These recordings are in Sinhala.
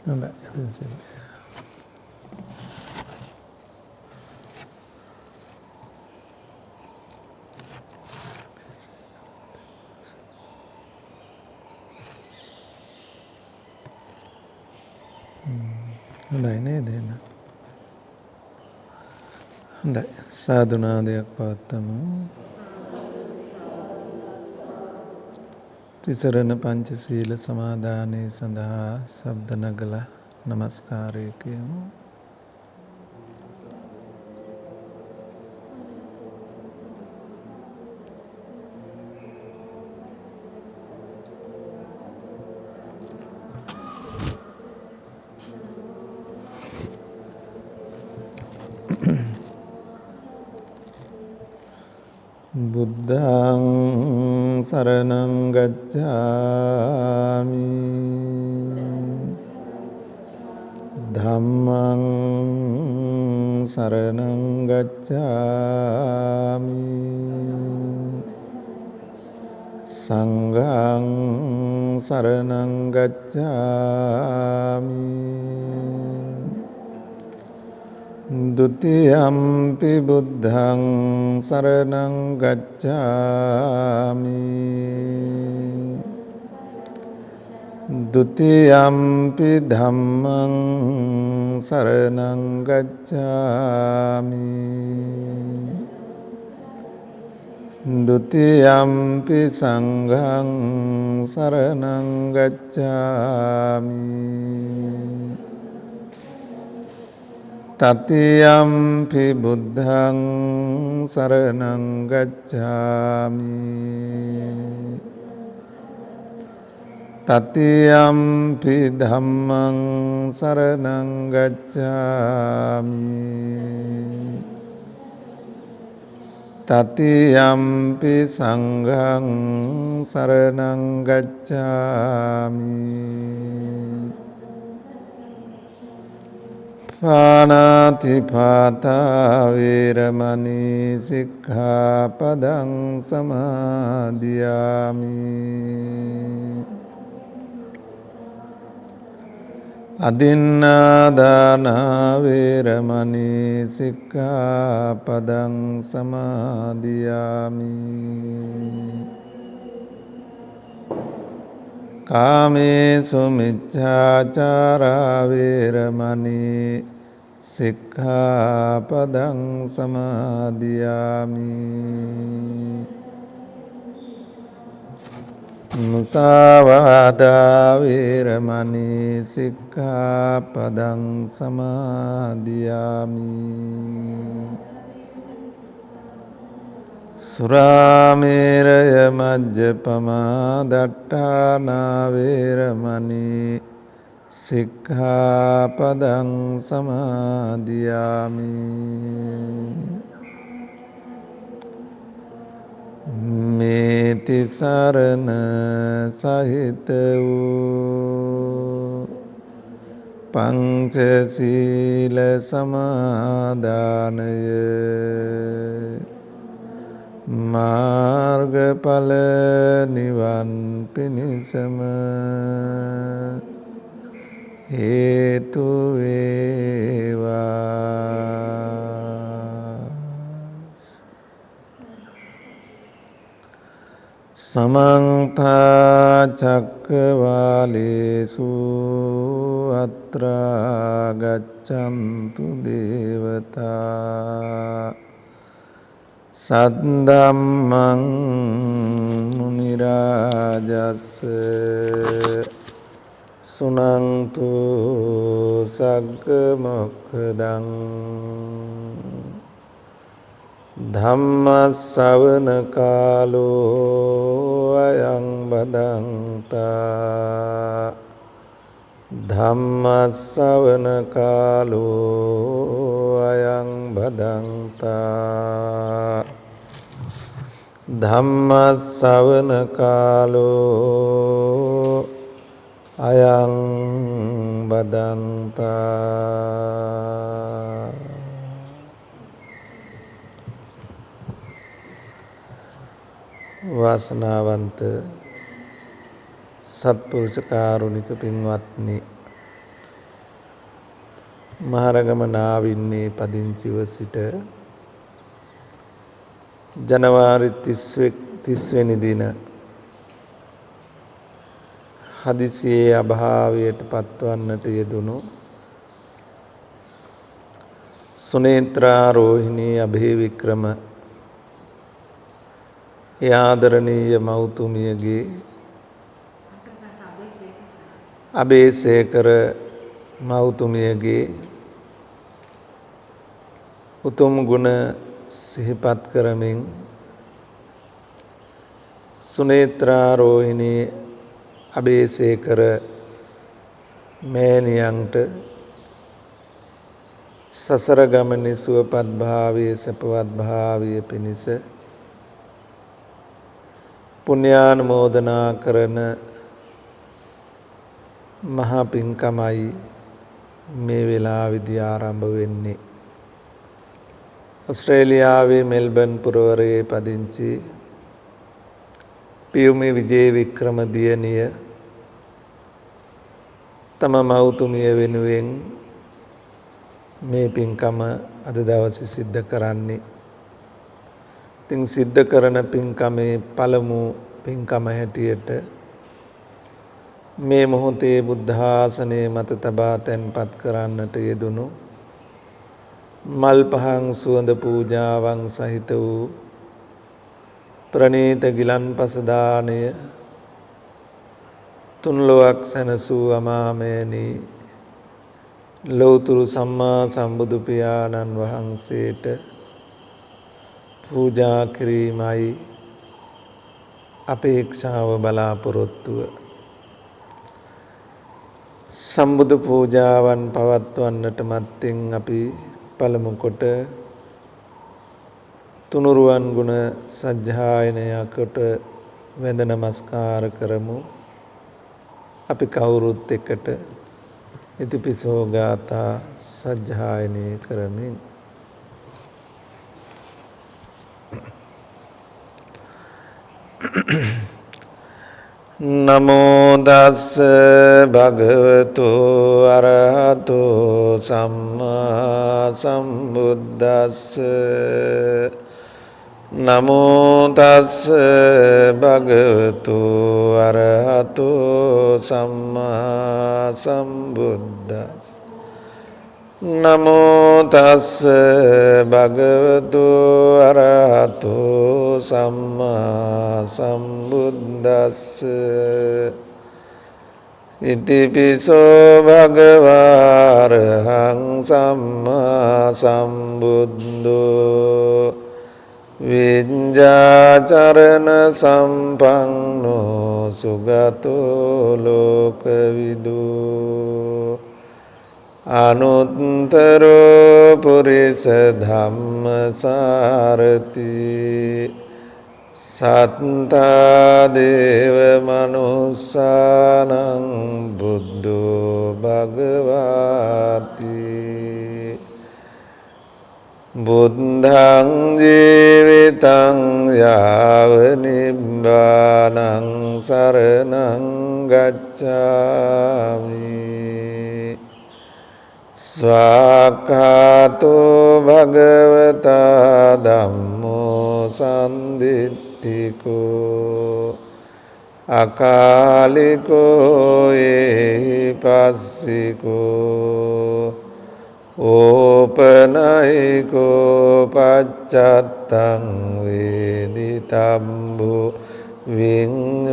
හොඳයි. හොඳයි නේද එහෙනම්? හොඳයි. සාදුනාදයක් පවත්වමු. තිසරණ පංචශීල සමාදානයේ සඳහා ශබ්ද නගලා නමස්කාරය කියමු. බුද්ධං සරණං ගච්ඡාමි ධම්මං සරණං ගච්ඡාමි සංඝං සරණං ගච්ඡාමි ဒုတိယံ පි බුද්ධං සරණං ගච්ඡාමි ဒုတိယံ පි ධම්මං සරණං ගච්ඡාමි ဒုတိယံ පි සංඝං සරණං ගච්ඡාමි තතියම්පි බුද්ධං සරණං ගච්ඡාමි තතියම්පි ධම්මං සරණං ගච්ඡාමි තතියම්පි සංඝං සරණං ගච්ඡාමි පාණාතිපාතා වේරමණී සික්ඛාපදං සමාදියාමි අදින්නාදාන වේරමණී සික්ඛාපදං සමාදියාමි කාමේසු මිච්ඡාචාරා වේරමණී සික්ඛාපදං සමාදියාමි මුසාවාදා වේරමණී සික්ඛාපදං සමාදියාමි සුරාමේරය මජ්ජපමා දට්ඨානා වේරමණී සික්ඛාපදං සමාදියාමි මේ තිසරණ සහිත වූ පංචශීල සමාදානය මාර්ගඵල නිවන් පිණිසම හේතු වේවා. සමන්ත චක්කවාලේසු අත්‍රා ගච්ඡන්තු දේවතා සද්දම්මං මුනි රාජස්ස සුනන්තු සග්ග මොක්ඛදං ධම්ම ශ්‍රවණ කාලෝ අයං බදන්තා ධම්ම ශ්‍රවණ කාලෝ අයං බදන්තා ධම්ම ශ්‍රවණ කාලෝ අයං බදන්තා. වාසනාවන්ත සත්පුරුෂ කාරුණික පින්වත්නි, මහරගම නාවින්නේ පදිංචිව සිට ජනවාරි 30 වෙනි දින හදිසියේ අභාවයට පත්වන්නට යෙදුණු සුනේත්‍රා රෝහිණී අභේවික්‍රම ආදරණීය මෞතුමියගේ අබේසේකර මෞතුමියගේ උතුම් ගුණ සිහිපත් කරමින් සුනේත්‍රා රෝහිණී අබේසේකර මෑණියන්ට සසර ගමනේ සුවපත් භාවයේ සපවත් භාවයේ පිණිස පුණ්‍යානුමෝදනා කරන මහා පින්කමයි මේ වෙලාවේදී ආරම්භ වෙන්නේ. ඔස්ට්‍රේලියාවේ මෙල්බන් පුරවරයේ පදිංචි පියුමි විජේ වික්‍රම දියණිය තම මව්තුමිය වෙනුවෙන් මේ පින්කම අද දවසේ සිද්ධ කරන්නේ. ඉතින් සිද්ධ කරන පින්කමේ පළමු පින්කම හැටියට මේ මොහොතේ බුද්ධ ආසනයේ මත තබා තැන්පත් කරන්නට යෙදුණු මල් පහන් සුවඳ පූජාවන් සහිත වූ ප්‍රණීත ගිලන්පස දාණය තුන්ලොවක් සැනසූ අමාමෑණී ලෞතුරු සම්මා සම්බුදු පියාණන් වහන්සේට පූජා කිරීමයි අපේක්ෂාව බලාපොරොත්තුව. සම්බුදු පූජාවන් පවත්වන්නට මත්තෙන් අපි පළමු කොට තුනුරුවන් ගුණ සජ්ජායනයකට වැඳ නමස්කාර කරමු. අපි කවුරුත් එකට ඉතිපිසෝ ගාථා සජ්ජායනය කරමින් නමෝ දස්ස භගවතු අරහතෝ සම්මා සම්බුද්දස්ස නමෝ තස්ස භගවතු අරහතෝ සම්මා සම්බුද්දස්ස නමෝ තස්ස භගවතු අරහතෝ සම්මා සම්බුද්දස්ස ඉතිපිසෝ භගවාරහං සම්මා සම්බුද්ධෝ විඤ්ඤාචරණ සම්පන්නෝ සුගතෝ ලෝකවිදු අනුත්තරෝ පුරිස ධම්මසාරති සත්තා දේව මනුස්සානං බුද්ධෝ භගවාති බුද්ධං ජීවිතං යාව නිබ්බානං සරණං ගච්ඡාමි ස්වාක්ඛාතෝ භගවතා ධම්මෝ සම්දිට්ඨිකෝ අකාලිකෝ ඒහිපස්සිකෝ ඕපනයිකෝ පච්චත්තං වේදිතම්බු විඤ්ඤෝයිති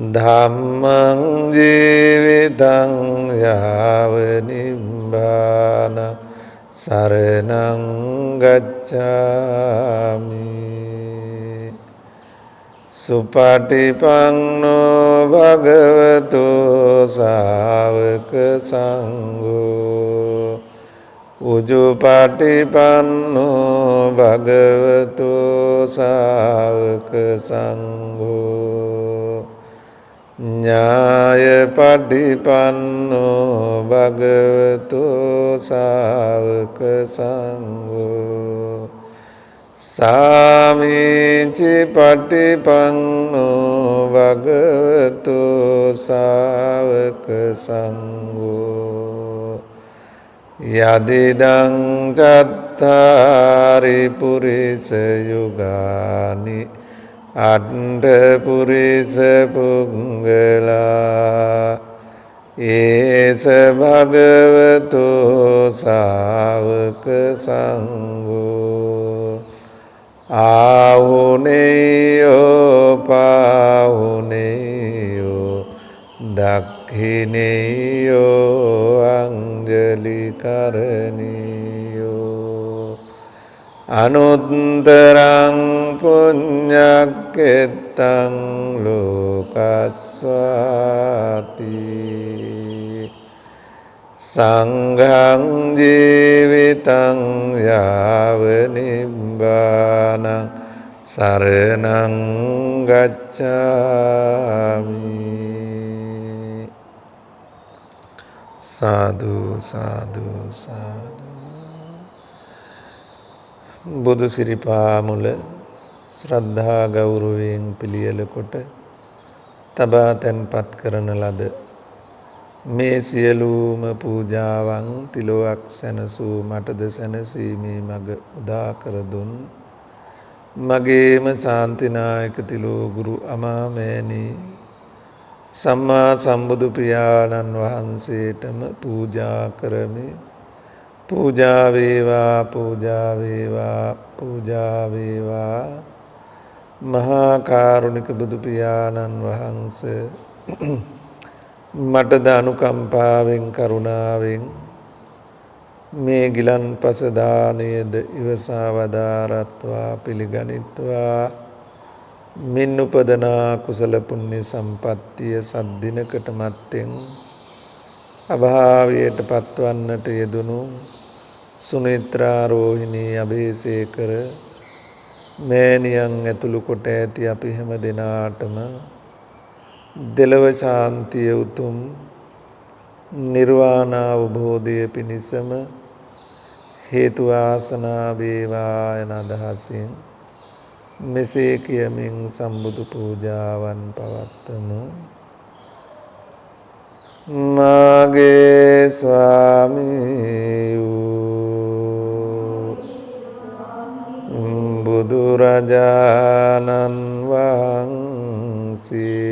ධම්මං ජීවිතං යාව නිබ්බාන සරණං ගච්ඡාමි සුපටිපන්නෝ භගවතු ශාවක සංඝෝ උජුපටිපන්නෝ භගවතු ශාවක සංඝෝ ඥායපටිපන්නෝ භගවතු ශාවක සංඝෝ සාමීචි පටිපන්නෝ භගවතු සාවක සංඝෝ යදිදං චත්තාරි පුරිස යුගානි අට්ඨ පුරිස පුංගලා ඒස භගවතු සාවක සංඝෝ ආහුනේයෝ පාහුනේයෝ දක්ඛිනේයෝ අංජලි කරණීයෝ අනුත්තරං පුඤ්ඤක්ඛෙත්තං ලෝකස්වාති සංඝං ජීවිතං යාව නිබ්බානං සරණං ගච්ඡාමි. සාදු සාදු සාදු. බුදු සිරිපා මුල ශ්‍රද්ධා ගෞරවයෙන් පිළියෙල කොට තබා තැන්පත් කරන ලද මේ සියලුම පූජාවන් තිලොවක් සැනසූ මටද සැනසීමේ මඟ උදා කර දුන් මගේම ශාන්තිනායක තිලෝ ගුරු අමාමෑණී සම්මා සම්බුදු පියාණන් වහන්සේටම පූජා කරමි. පූජා වේවා පූජා වේවා පූජා වේවා. මහා කාරුණික බුදු පියාණන් වහන්සේ මටද අනුකම්පාවෙන් කරුණාවෙන් මේ ගිලන්පස දානයද ඉවසා වදාරත්වා පිළිගනිත්වා. මින් උපදනා කුසල පුණ්‍ය සම්පත්තිය සද්දිනකට මත්තෙන් අභාවයට පත්වන්නට යෙදුණු සුනේත්‍රා රෝහිණී අබේසේකර මෑණියන් ඇතුළු කොට ඇති අපි හැම දෙනාටම දෙලොව ශාන්තිය උතුම් නිර්වාණ අවබෝධය පිණිසම හේතු වාසනා වේවා යන අදහසින් මෙසේ කියමින් සම්බුදු පූජාවන් පවත්වමු. මාගේ ස්වාමී වූ බුදුරජාණන් වහන්සේ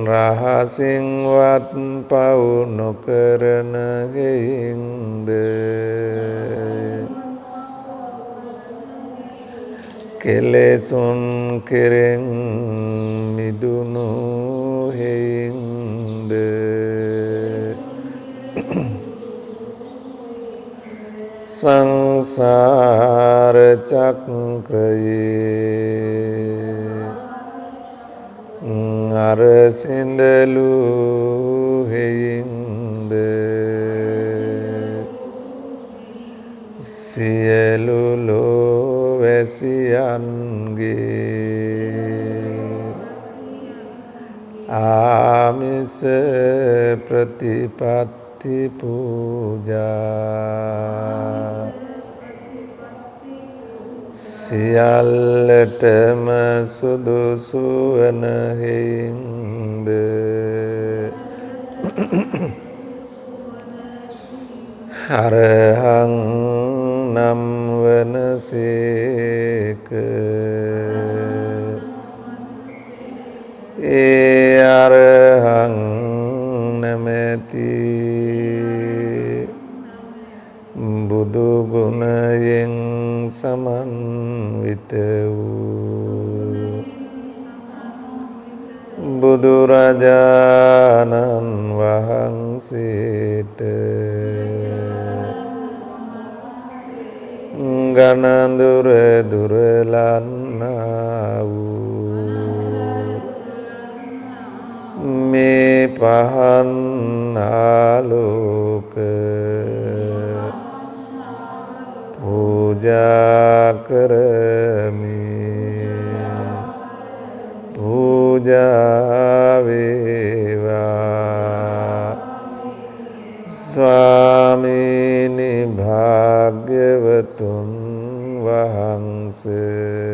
රහසින්වත් පව් නොකරන හෙයින්ද කෙලෙසුන් කෙරෙන් මිදුණු හෙයින්ද සංසාර චක්‍රයේ අර සිඳලු හෙයින්ද සියලු ලෝවැසියන්ගේ ආමිස ප්‍රතිපත්ති පූජා සියල්ලටම සුදුසු වන හෙයින්ද අරහං නම් වනසේක. ඒ අරහං නැමැති බුදු ගුණයෙන් සමන්විත වූ බුදුරජාණන් වහන්සේට ගණඳුර දුරලන්නා වූ මේ පහන් ආලෝක පූජා කරමි. පූජා වේවා ස්වාමීනි භාග්‍යවතුන් වහන්සේ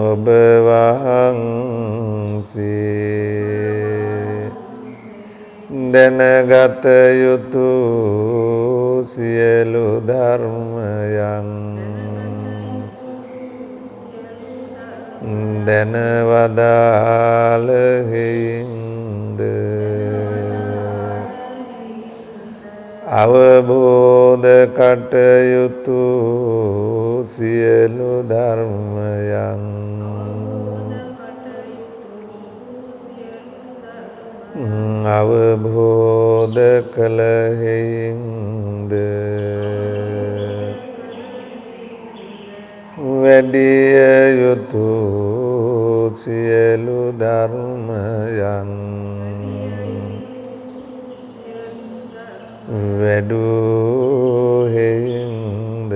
ඔබ වහන්සේ දැනගත යුතු සියලු ධර්මයන් දැනවදාළ හේයින්ද අවබෝධ කටයුතු සියලු ධර්මයන් අවබෝධ කළ හේයින්ද වැඩිය යුතු සියලු ධර්මයන් වැඩූ හේයින්ද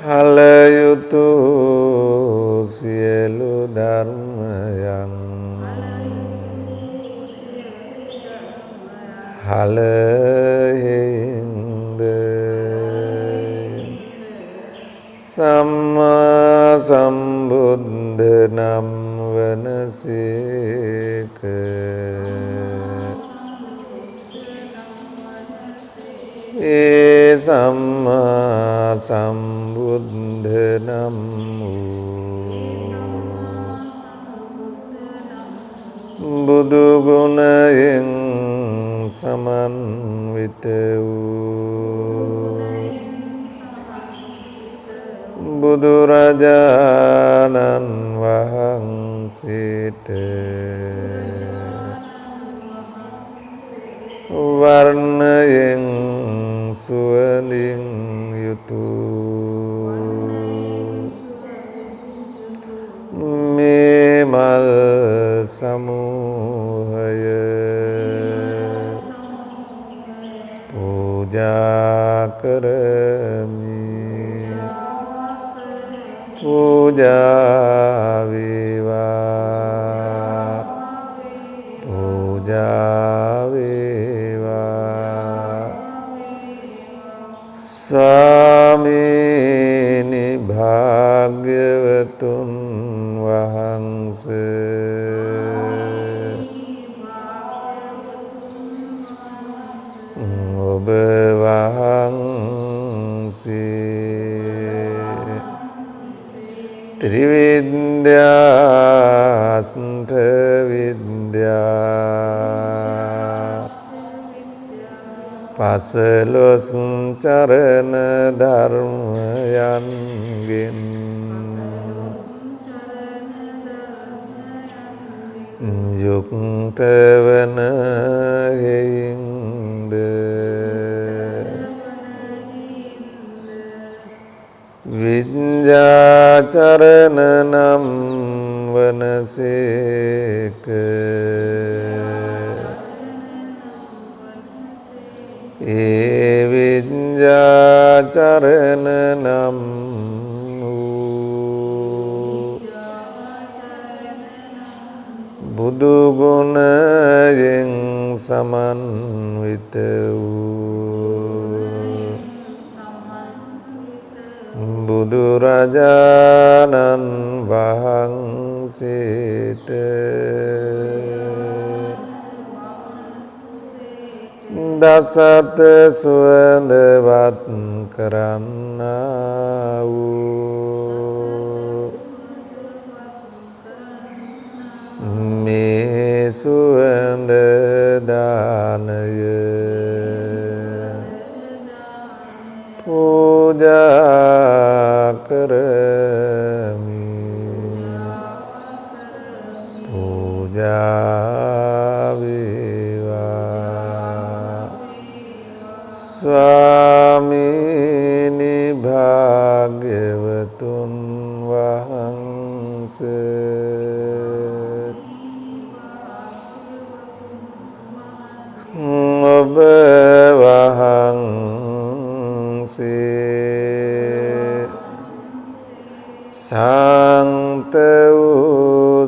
හල යුතු සියලු ධර්මයන් හල හේයින්ද සම්මා සම්බුද්ධ නම් වනසේක ඒ සම්මා සම්බුද්ධ නම් වූ බුදු ගුණයෙන් සමන්විත වූ බුදුරජාණන් වහන්සේට වර්ණයෙන් සුවඳින් යුතු මේ මල් සමූහය පූජා කරමි පූජා වේවා පූජා වේවා ස්වාමීනි භාග්‍යවතුන් වහන්සේ ඔබ වහන්සේ ත්‍රිවිද්‍යාස්ත විද්‍යා පසළොස් චරණ ධර්මයන්ගෙන් යුක්ත වන හේයින්ද විඤ්ඤාචරණ නම් වනසේක ඒ විඤ්ඤාචරණ නම් වූ බුදු ගුණයෙන් සමන්විත වූ බුදුරජාණන් වහන්සේට දසත සුවඳවත් කරන්නා වූ මේ සුවඳ දානය පූජා කරමි පූජා වේවා ස්වාමීනි භාග්‍යවතුන් වහන්සේ ඔබ වහන්සේ ශාන්ත වූ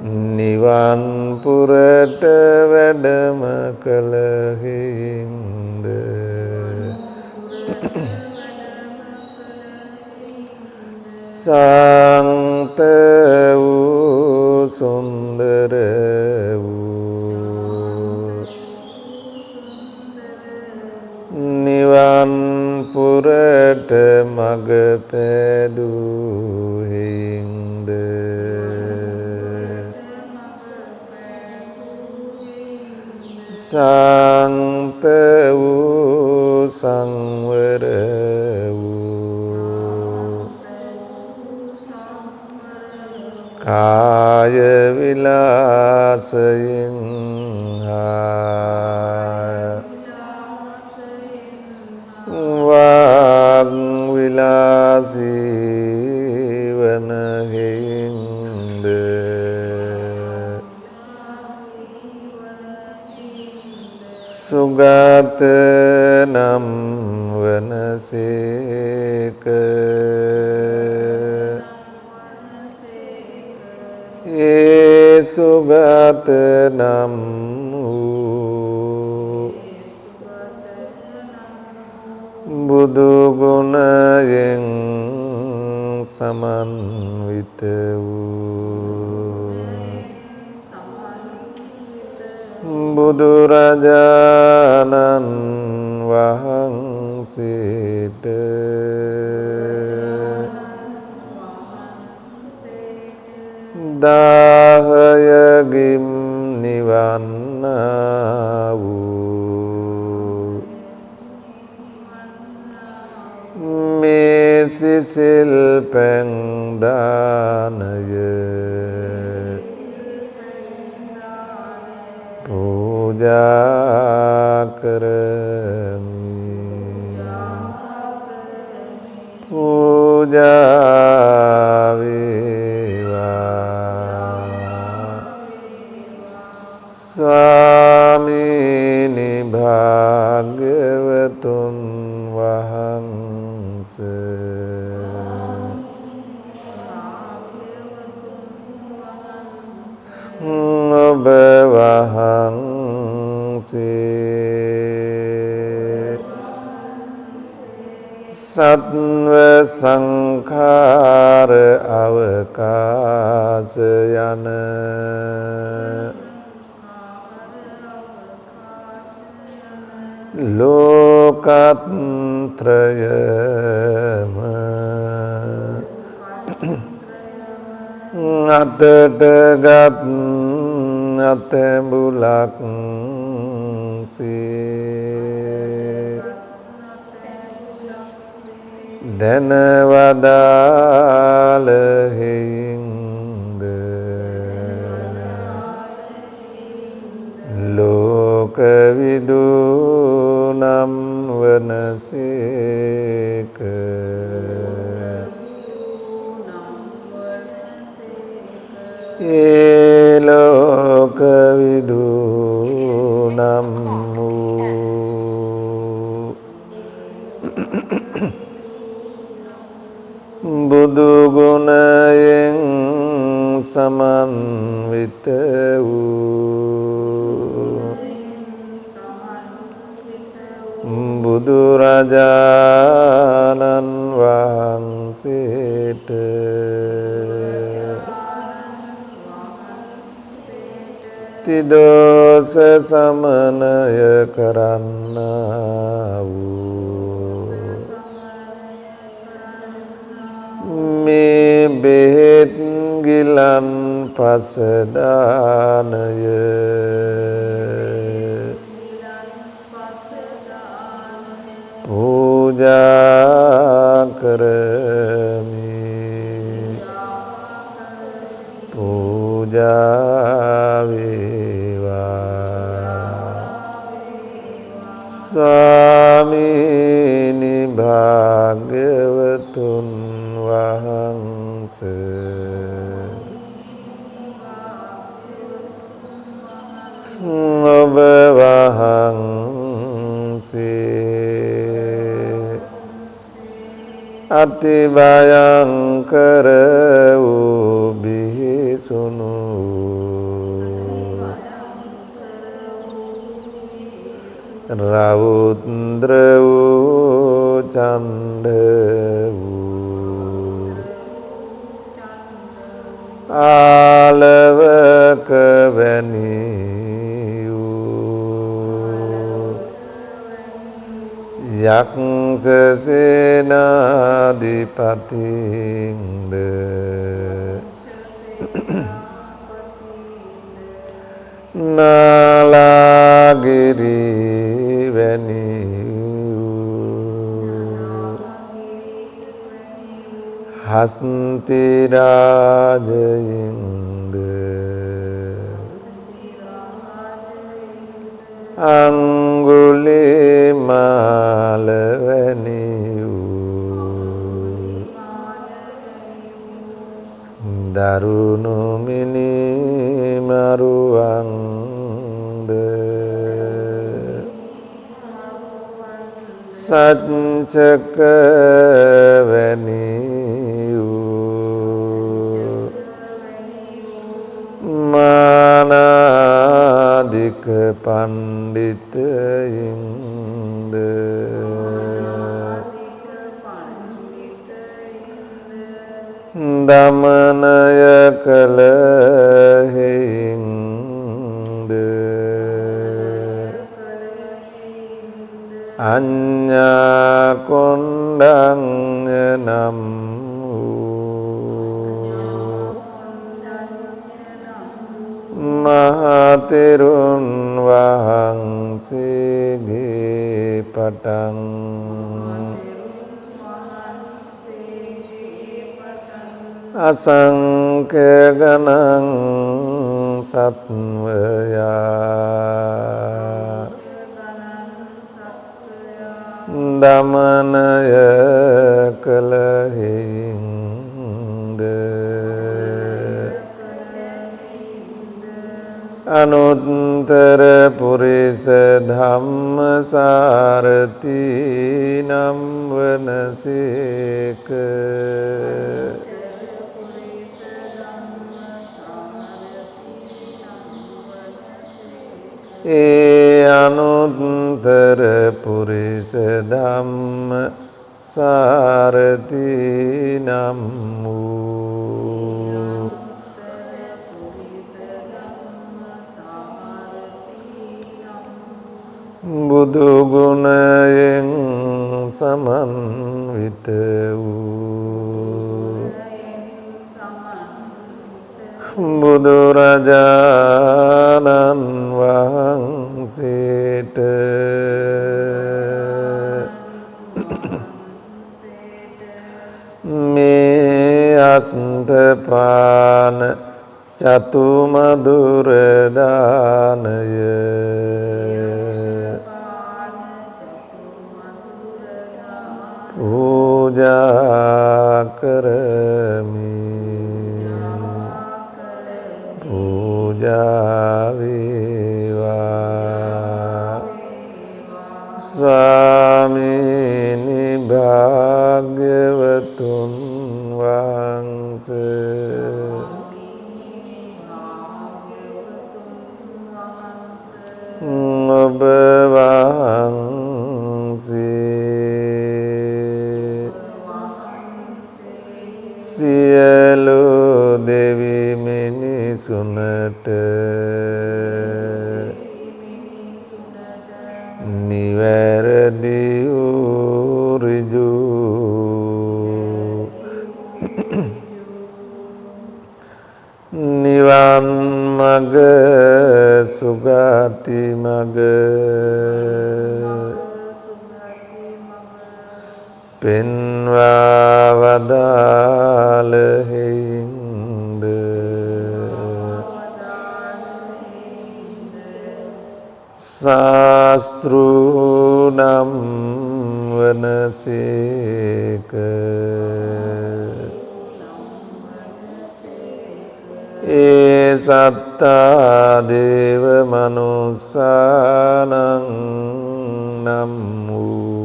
නිවන් පුරට වැඩම කළ හිඳ සාන්ත වූ සුන්දර වූ නිවන් පුරට මඟ පෑදූ හිඳ සාන්ත වූ සංවර වූ කාය විලාසයෙන් වාග් විලාසී වන හිඳ සුගත නම් වනසේක ඒ සුගත නම් වූ බුදු ගුණයෙන් සමන්විත වූ බුදුරජාණන් වහන්සේට දාහයගිම් නිවන්නා වූ මේ සිසිල් පැන් දානය පූජා කරමි පූජා වේවා ස්වාමීනි භාග්‍යවතුන් වහන්සේ ඔබ වහන්සේ සත්ව සංඛාර අවකාශ යන ලෝකත්‍රයම අතටගත් අතැඹුලක් සේ දැනවදාළ හිඳ ලෝකවිදු නම් වනසේක ඒ ලෝකවිදු නම් වූ බුදු ගුණයෙන් සමන්විත වූ බුදුරජාණන් වහන්සේට තිදෝස සමනය කරන්නා වූ මේ බෙහෙත් ගිලන් පසදානය පූජා කරමි පූජා වේවා ස්වාමීනි භාග්‍යවතුන් වහන්සේ ඔබ වහන්සේ අති භයංකර වූ බිහිසුණු රෞද්‍ර වූ චණ්ඩ වූ ආලවක වැනි වූ යක්ෂ සේනාධිපතින්ද නාලාගිරි වැනි වූ හස්ති රාජයින්ද අංගුලිමාල වැනි වූ දරුණු මිනිමරුවන්ද සච්චක වැනි වූ මානාදික පණ්ඩිතයින්ද දමනය කළ හේින්ද අඤ්ඤා කොණ්ඩඤ්ඤ නම් වූ මහතෙරුන් වහන්සේගේ පටන් අසංඛ්‍ය ගණං සත්වයා දමනය කළ හේින්ද අනුත්තර පුරිස ධම්මසාරති නම් වනසේක ඒ අනුත්තර පුරිස ධම්ම සාරති නම් වූ බුදු ගුණයෙන් සමන්විත වූ බුදුරජාණන් වහන්සේට මේ අෂ්ඨපාන චතුමදුර දානය පූජා කරමි පූජා වේවා ස්වාමීනි භාග්‍යවතුන් වහන්සේ ඔබ වහන්සේ සියලු දෙවි මිනිසුනට නිවැරදි වූ ඍජු නිවන් මඟ සුගති මඟ පෙන්වා වදාළ හේින්ද ශාස්තෘනම් වනසේක ඒ සත්තා දේව මනුස්සානං නම් වූ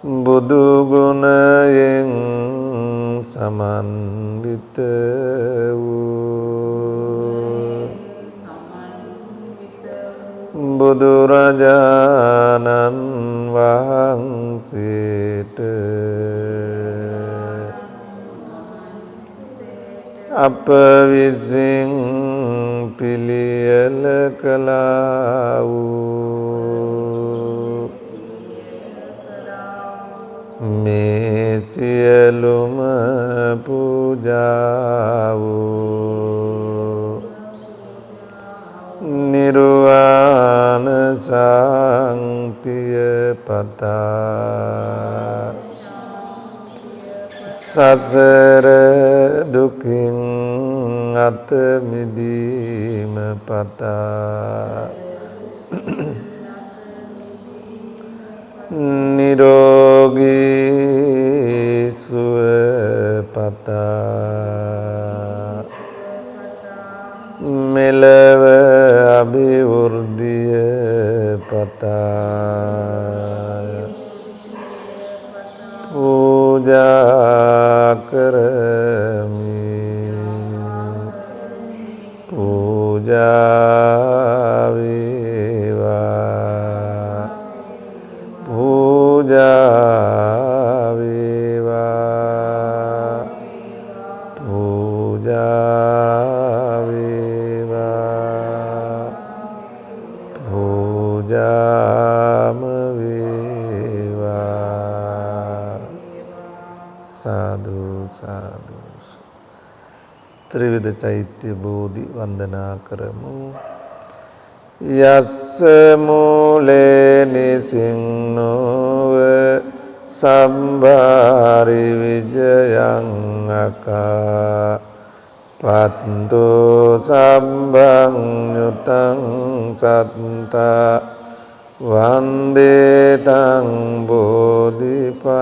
බුදු ගුණයෙන් සමන්විත වූ බුදුරජාණන් වහන්සේට අප විසින් පිළියෙල කළා වූ මේ සියලුම පූජාව නිර්වාණ සාන්තිය පතා සසර දුකින් අත මිදීම පතා නිරෝගී සුව පතා මෙලව අභිවෘද්ධිය පතා පූජා කරමි පූජා වේවා පූජා වේවා පූජා වේවා පූජාම වේවා සාදු සාදු ත්‍රිවිධ චෛත්‍ය බෝධි වන්දනා කරමු යස්ස මූලේ නිසින්නෝව සම්භාරි විජයං අකා පත්තෝ සම්භං යුතං සත්තා වන්දේ තං බෝධිපාදපං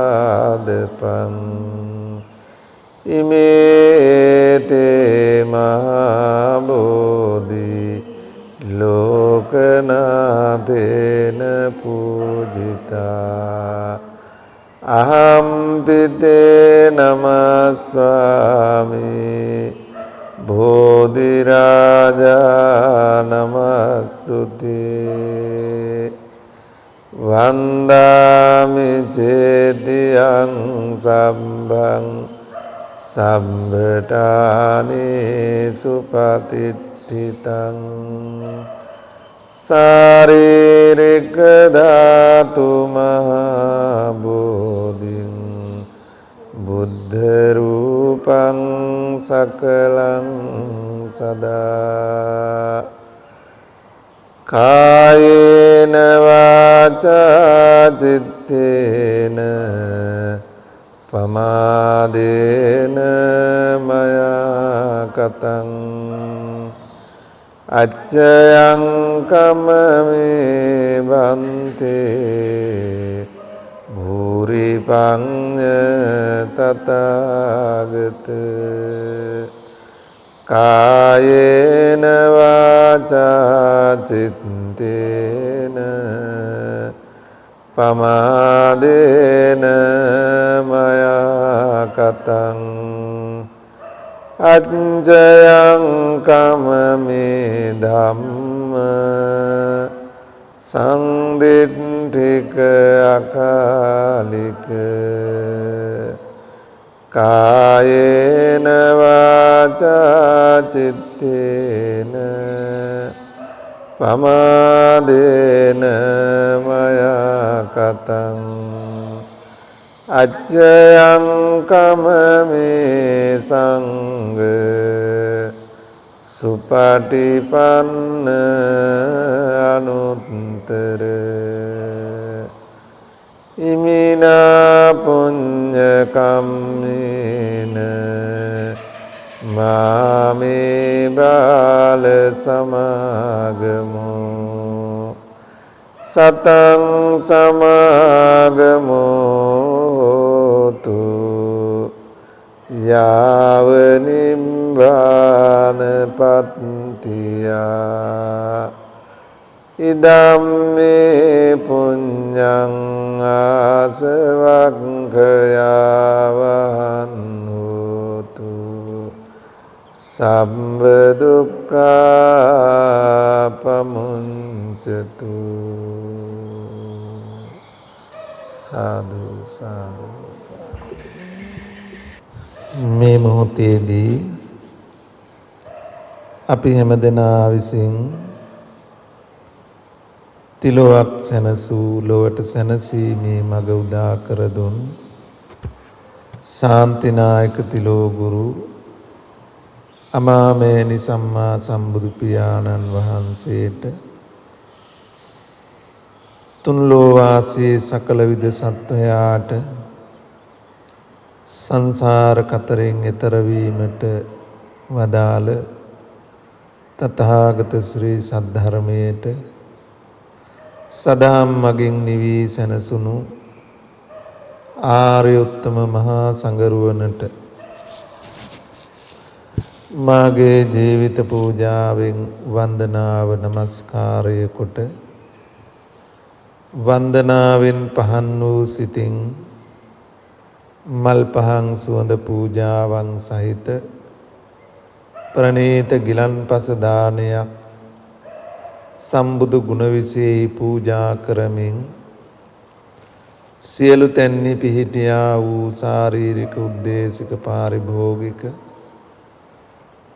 ඉමේතේ මහා බෝධි ලෝකනාථේන පූජිතා අහම්පිතේ නමස්වාමි බෝධිරාජා නමස්තුතේ වන්දාමි චේතියං සම්භං සම්බටානේ සුපතිට්ඨිතං සාරීරික ධාතු මහා බෝධිං බුද්ධ රූපං සකලං සදා කායේන වාචා චිත්තේන පමාදේන මයා කතං අච්චයං කමමේ බන්තේ භූරි පඤ්ඤ තථාගත කායේන වාචා චිත්තේන පමාදේන මයා කතං අච්චයං කමමේ ධම්ම සංදිට්ඨික අකාලික කායේන වාචා චිත්තේන පමාදේන මයා කතං අච්චයං කමමේ සංඝ සුපටිපන්න අනුත්තර ඉමිනා පුඤ්ඤ කම්මේන මාමේ බාල සමාගමෝ සතං සමාගමෝතු යාව නිම්බාන පත්තියා ඉදම්මේ පුඤ්ඤං ආසවක්ඛයාවහං හෝතු සම්බ දුක්ඛා පමුඤ්චතු මේ මොහොතේදී අපි හැමදෙනා විසින් තිලොවක් සැනසූ ලොවට සැනසීමේ මඟ උදා කර දුන් ශාන්තිනායක තිලෝගුරු අමාමෑණි සම්මා සම්බුදු පියාණන් වහන්සේට තුන් ලෝවාසී සකල විද සත්වයාට සංසාර කතරෙන් එතර වීමට වදාළ තථාගත ශ්‍රී සද්ධර්මයට සදාම් මගින් නිවී සැනසුණු ආර්ය උත්තම මහා සංඝරුවනට මාගේ ජීවිත පූජාවෙන් වන්දනාව නමස්කාරය කොට වන්දනාවෙන් පහන් වූ සිතින් මල් පහන් සුවඳ පූජාවන් සහිත ප්‍රණීත ගිලන්පස දානයක් සම්බුදු ගුණ විශේෂයි පූජා කරමින් සියලු තැන්හි පිහිටියා වූ ශාරීරික උද්දේශික පාරිභෝගික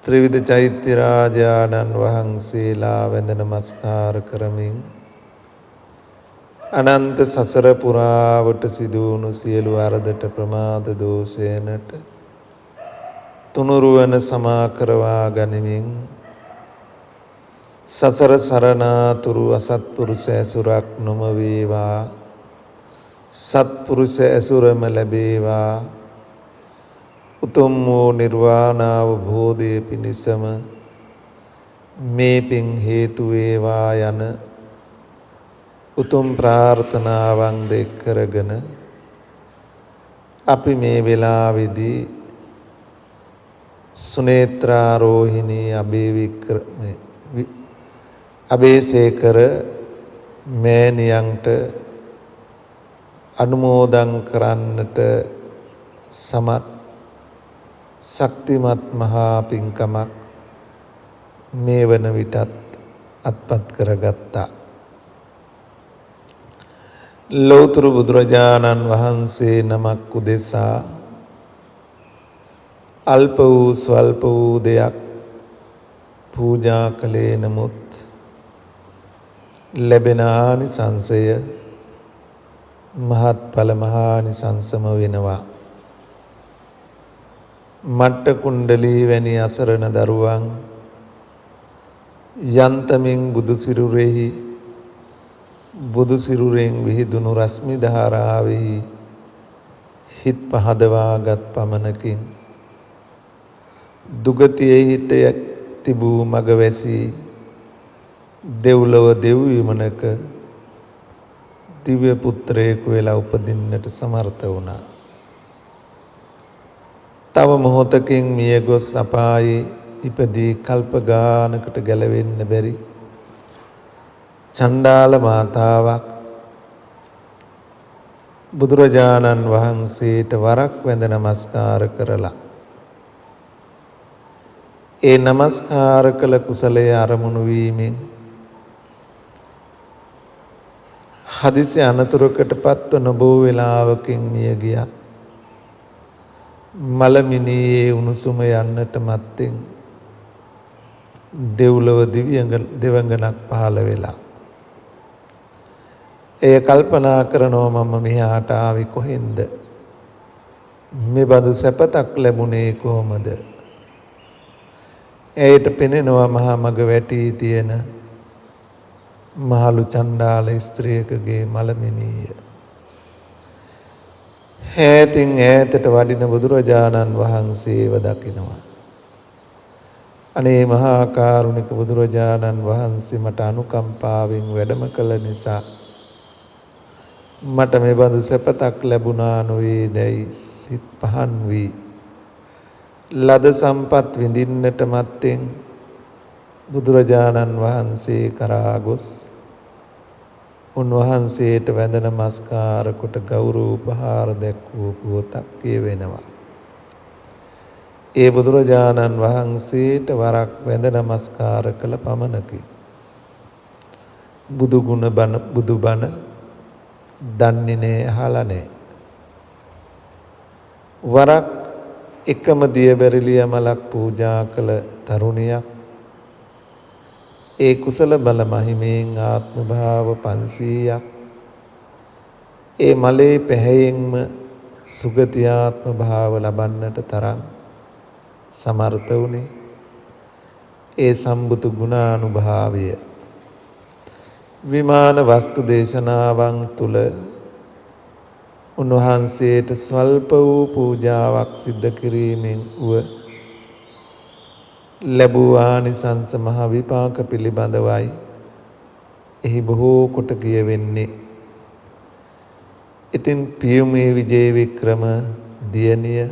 ත්‍රිවිධ චෛත්‍ය රාජානන් වහන්සේලා වැඳ නමස්කාර කරමින් අනන්ත සසර පුරාවට සිදුවුණු සියලු අරදට ප්‍රමාද දෝෂයනට තුනුරුවන සමා කරවා ගනිමින් සසර සරණාතුරු අසත්පුරුෂ ඇසුරක් නොම වේවා සත්පුරුෂ ඇසුරම ලැබේවා උතුම් වූ නිර්වාණ අවබෝධය පිණිසම මේ පින් හේතු වේවා යන උතුම් ප්‍රාර්ථනාවන් දෙක් කරගෙන අපි මේ වෙලාවේදී සුනේත්‍රාරෝහිණී අබේසේකර මෑණියන්ට අනුමෝදන් කරන්නට සමත් ශක්තිමත් මහා පින්කමක් මේ වන විටත් අත්පත් කරගත්තා. ලෞතර බුදුරජාණන් වහන්සේ නමක් උදෙසා අල්ප වූ ස්වල්ප වූ දෙයක් පූජා කළේ නමුත් ලැබෙන ආනිසංසය මහත්ඵල මහානිසංසම වෙනවා. මට්ට කුණ්ඩලී වැනි අසරණ දරුවන් යන්තමින් බුදුසිරුරෙහි බුදුසිරුරෙන් විහිදුණු රශ්මි ධාරාවෙහි හිත් පහදවාගත් පමණකින් දුගතියෙහිට තිබූ මග වැසී දෙව්ලොව දෙව්විමනක දිව්‍ය පුත්‍රයෙකු වෙලා උපදින්නට සමර්ථ වුණා. තව මොහොතකින් මිය ගොස් අපායේ ඉපදී කල්ප ගානකට ගැලවෙන්න බැරි චණ්ඩාල මාතාවක් බුදුරජාණන් වහන්සේට වරක් වැඳ නමස්කාර කරලා ඒ නමස්කාර කළ කුසලයේ අරමුණු වීමෙන් හදිසි අනතුරකට පත්ව නොබෝ වේලාවකින් මිය ගියා. මලමිනියේ උණුසුම යන්නට මත්තෙන් දෙව්ලොව දෙවඟනක් පහළ වෙලා එය කල්පනා කරනවා මම මෙහාට ආවේ කොහෙන්ද? මේ බඳු සැපතක් ලැබුණේ කොහොමද? එයට පෙනෙනවා මහා මග වැටී තියෙන මහලු චණ්ඩාල ස්ත්‍රියකගේ මලමිනිය. ඈතින් ඈතට වඩින බුදුරජාණන් වහන්සේව දකිනවා. අනේ මහා කාරුණික බුදුරජාණන් වහන්සේ මට අනුකම්පාවෙන් වැඩම කළ නිසා මට මේ බඳු සැපතක් ලැබුණා නොවේ දැයි සිත් පහන් වී ලද සම්පත් විඳින්නට මත්තෙන් බුදුරජාණන් වහන්සේ කරා ගොස් උන්වහන්සේට වැඳ නමස්කාර කොට ගෞරව උපහාර දැක්වූ පුවතක් කියවෙනවා. ඒ බුදුරජාණන් වහන්සේට වරක් වැඳ නමස්කාර කළ පමණකි බුදු ගුණ බණ බුදු බණ දන්නේ නැහැ, අහලා නැහැ. වරක් එකම දියබැරිලිය මලක් පූජා කළ තරුණියක් ඒ කුසල බල මහිමයෙන් ආත්ම භාව 500ක් ඒ මලේ පැහැයෙන්ම සුගතියාත්ම භාව ලබන්නට තරම් සමර්ථ වුණේ ඒ සම්බුදු ගුණානුභාවය විමාන වස්තු දේශනාවන් තුල උන්වහන්සේට ස්වල්ප වූ පූජාවක් සිද්ධ කිරීමෙන් ලැබූ ආනිසංස මහ විපාක පිළිබඳවයි එහි බොහෝ කොට කියවෙන්නේ. ඉතින් පියුමේ විජේ වික්‍රම දියණිය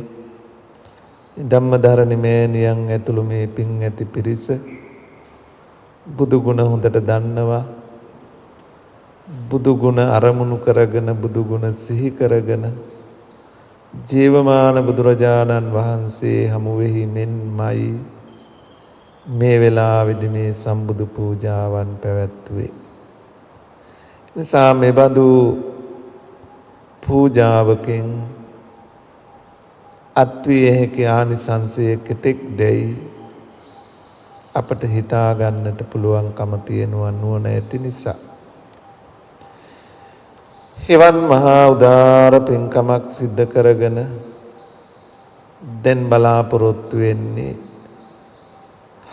ධම්මධරණි මෑණියන් ඇතුළු මේ පින් ඇති පිරිස බුදු ගුණ හොඳට දන්නවා. බුදු ගුණ අරමුණු කරගෙන බුදු ගුණ සිහි කරගෙන ජීවමාන බුදුරජාණන් වහන්සේ හමුවෙහි මෙන්මයි මේ වෙලාවේදී මේ සම්බුදු පූජාවන් පැවැත්වුවේ. නිසා මෙබඳු පූජාවකින් අත්විය හැකි ආනිසංසය කෙතෙක් දැයි අපට හිතා ගන්නට පුළුවන්කම තියෙනවා නුවණ ඇති නිසා. එවන් මහා උදාර පින්කමක් සිද්ධ කරගෙන දැන් බලාපොරොත්තු වෙන්නේ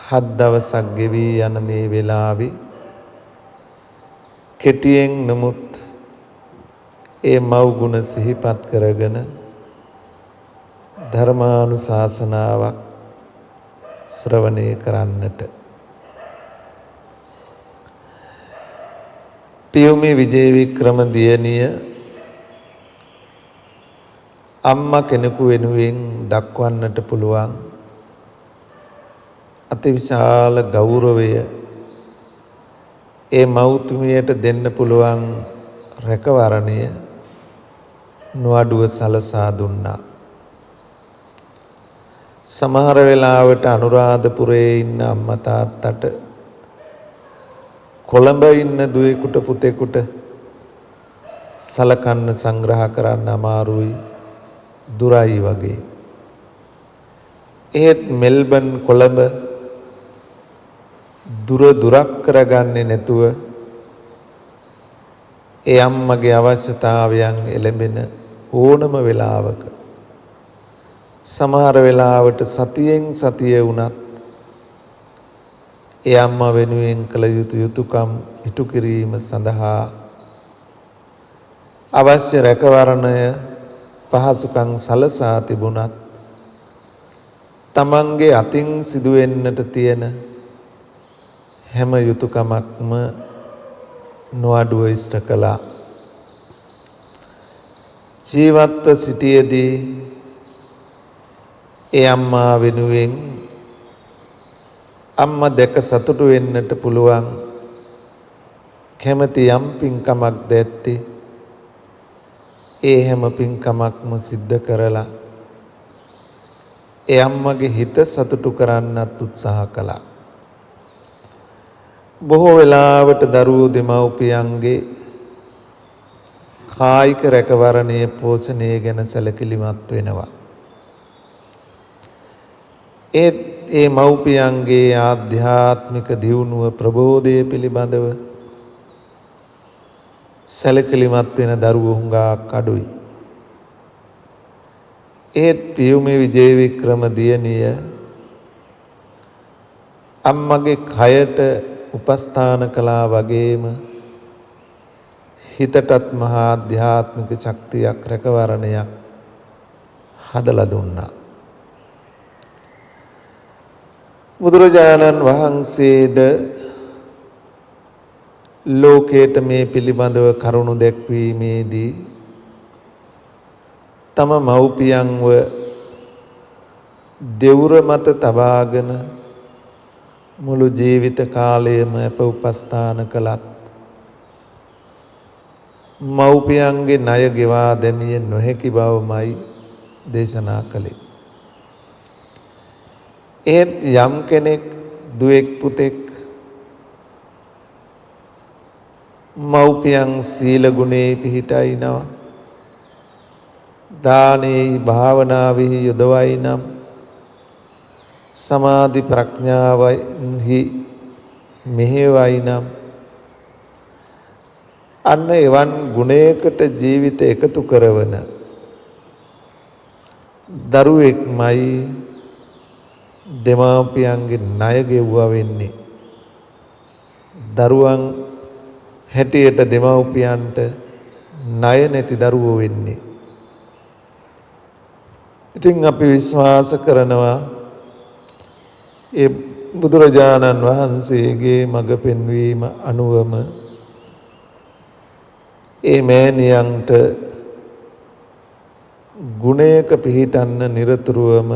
7 දවසක් ගෙවි යන මේ වෙලාවේ කෙටියෙන් නමුත් ඒ මව් ගුණ සිහිපත් කරගෙන ධර්මානුශාසනාවක් ශ්‍රවණය කරන්නට. පියුමේ විජේ වික්‍රම දියණිය අම්මා කෙනෙකු වෙනුවෙන් දක්වන්නට පුළුවන් අතිවිශාල ගෞරවය ඒ මව්තුමියට දෙන්න පුළුවන් රැකවරණය නොඅඩුව සලසා දුන්නා. සමහර වෙලාවට අනුරාධපුරයේ ඉන්න අම්මා තාත්තට කොළඹ ඉන්න දුවෙකුට පුතෙකුට සලකන්න සංග්‍රහ කරන්න අමාරුයි දුරයි වගේ. ඒත් මෙල්බන් කොළඹ දුරක් කරගන්නේ නැතුව ඒ අම්මගේ අවශ්‍යතාවයන් එළඹෙන ඕනම වෙලාවක සමහර වෙලාවට සතියෙන් සතිය වුණත් ඒ අම්මා වෙනුවෙන් කළ යුතු යුතුයකම් ඉටු කිරීම සඳහා අවශ්‍ය රැකවරණය පහසුකම් සලසා තිබුණත් තමන්ගේ අතින් සිදුවෙන්නට තියෙන හැම යුතුයකමක්ම නොඅඩුව ඉෂ්ට කළා. ජීවත්ව සිටියේදී ඒ අම්මා වෙනුවෙන් අම්මා දැක සතුටු වෙන්නට පුළුවන් කැමැති යම් පින්කමක් දැත්තේ ඒ හැම පින්කමක්ම සිද්ධ කරලා ඒ අම්මගේ හිත සතුටු කරන්නත් උත්සාහ කළා. බොහෝ වෙලාවට දරුවෝ දෙමව්පියන්ගේ කායික රැකවරණය පෝෂණය ගැන සැලකිලිමත් වෙනවා. ඒ මව්පියන්ගේ ආධ්‍යාත්මික දියුණුව ප්‍රබෝධය පිළිබඳව සැලකිලිමත් වෙන දරුවෝ හුඟක් අඩුයි. ඒත් පියුමේ විජේ වික්‍රම දියණිය අම්මගේ කයට උපස්ථාන කළා වගේම හිතටත් මහා ආධ්‍යාත්මික ශක්තියක් රැකවරණයක් හදලා දුන්නා. බුදුරජාණන් වහන්සේද ලෝකයට මේ පිළිබඳව කරුණු දැක්වීමේදී තම මව්පියන්ව දෙවුර මත තබාගෙන මුළු ජීවිත කාලයම අප උපස්ථාන කළත් මව්පියන්ගේ ණය ගෙවා දැමිය නොහැකි බවමයි දේශනා කළේ. ඒත් යම් කෙනෙක් දුවෙක් පුතෙක් මව්පියන් සීල ගුණේ පිහිටයිනවා දානෙහි භාවනාවෙහි යොදවයි නම් සමාධි ප්‍රඥාවෙහි මෙහෙවයි නම් අන්න එවන් ගුණයකට ජීවිත එකතු කරවන දරුවෙක්මයි දෙමාපියන්ගේ ණය ගෙවුවා වෙන්නේ. දරුවන් හැටියට දෙමාපියන්ට ණය නැති දරුවෝ වෙන්නේ. ඉතින් අපි විශ්වාස කරනවා ඒ බුදුරජාණන් වහන්සේගේ මඟ පෙන්වීම අනුවම ඒ මෑණියන්ට ගුණයක පිහිටන්න නිරතුරුවම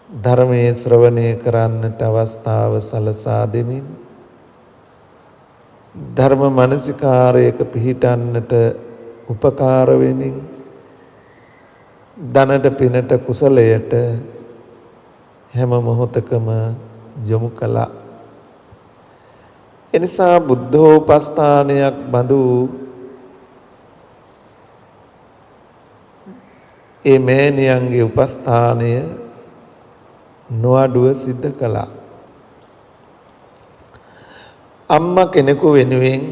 ධර්මයේ ශ්‍රවණය කරන්නට අවස්ථාව සලසා දෙමින් ධර්ම මානසිකාරයක පිහිටන්නට උපකාර වෙමින් ධනට පිනට කුසලයට හැම මොහොතකම යොමු කළා. එනිසා බුද්ධෝපස්ථානයක් බඳු ඒ මෑණියන්ගේ උපස්ථානය නොඅඩුව සිද්ධ කළා. අම්මා කෙනෙකු වෙනුවෙන්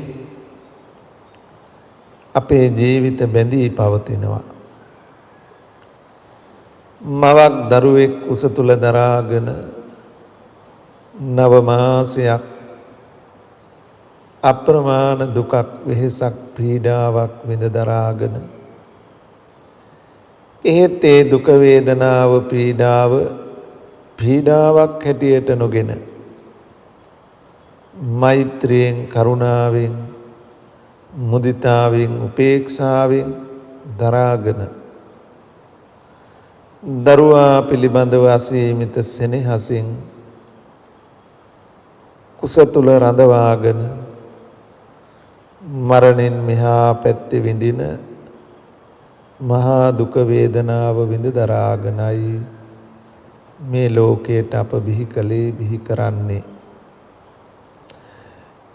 අපේ ජීවිත බැඳී පවතිනවා. මවක් දරුවෙක් උස තුල දරාගෙන නව මාසයක් අප්‍රමාණ දුකක් වෙහෙසක් පීඩාවක් විඳ දරාගෙන එහෙත් ඒ දුක වේදනාව පීඩාවක් හැටියට නොගෙන මෛත්‍රියෙන් කරුණාවෙන් මුදිතාවෙන් උපේක්ෂාවෙන් දරාගෙන දරුවා පිළිබඳව අසීමිත සෙනෙහසින් කුස තුල රඳවාගෙන මරණින් මෙහා පැත්තේ විඳින මහා දුක වේදනාව විඳ දරාගෙනයි මේ ලෝකයට අප බිහි කලේ බිහි කරන්නේ.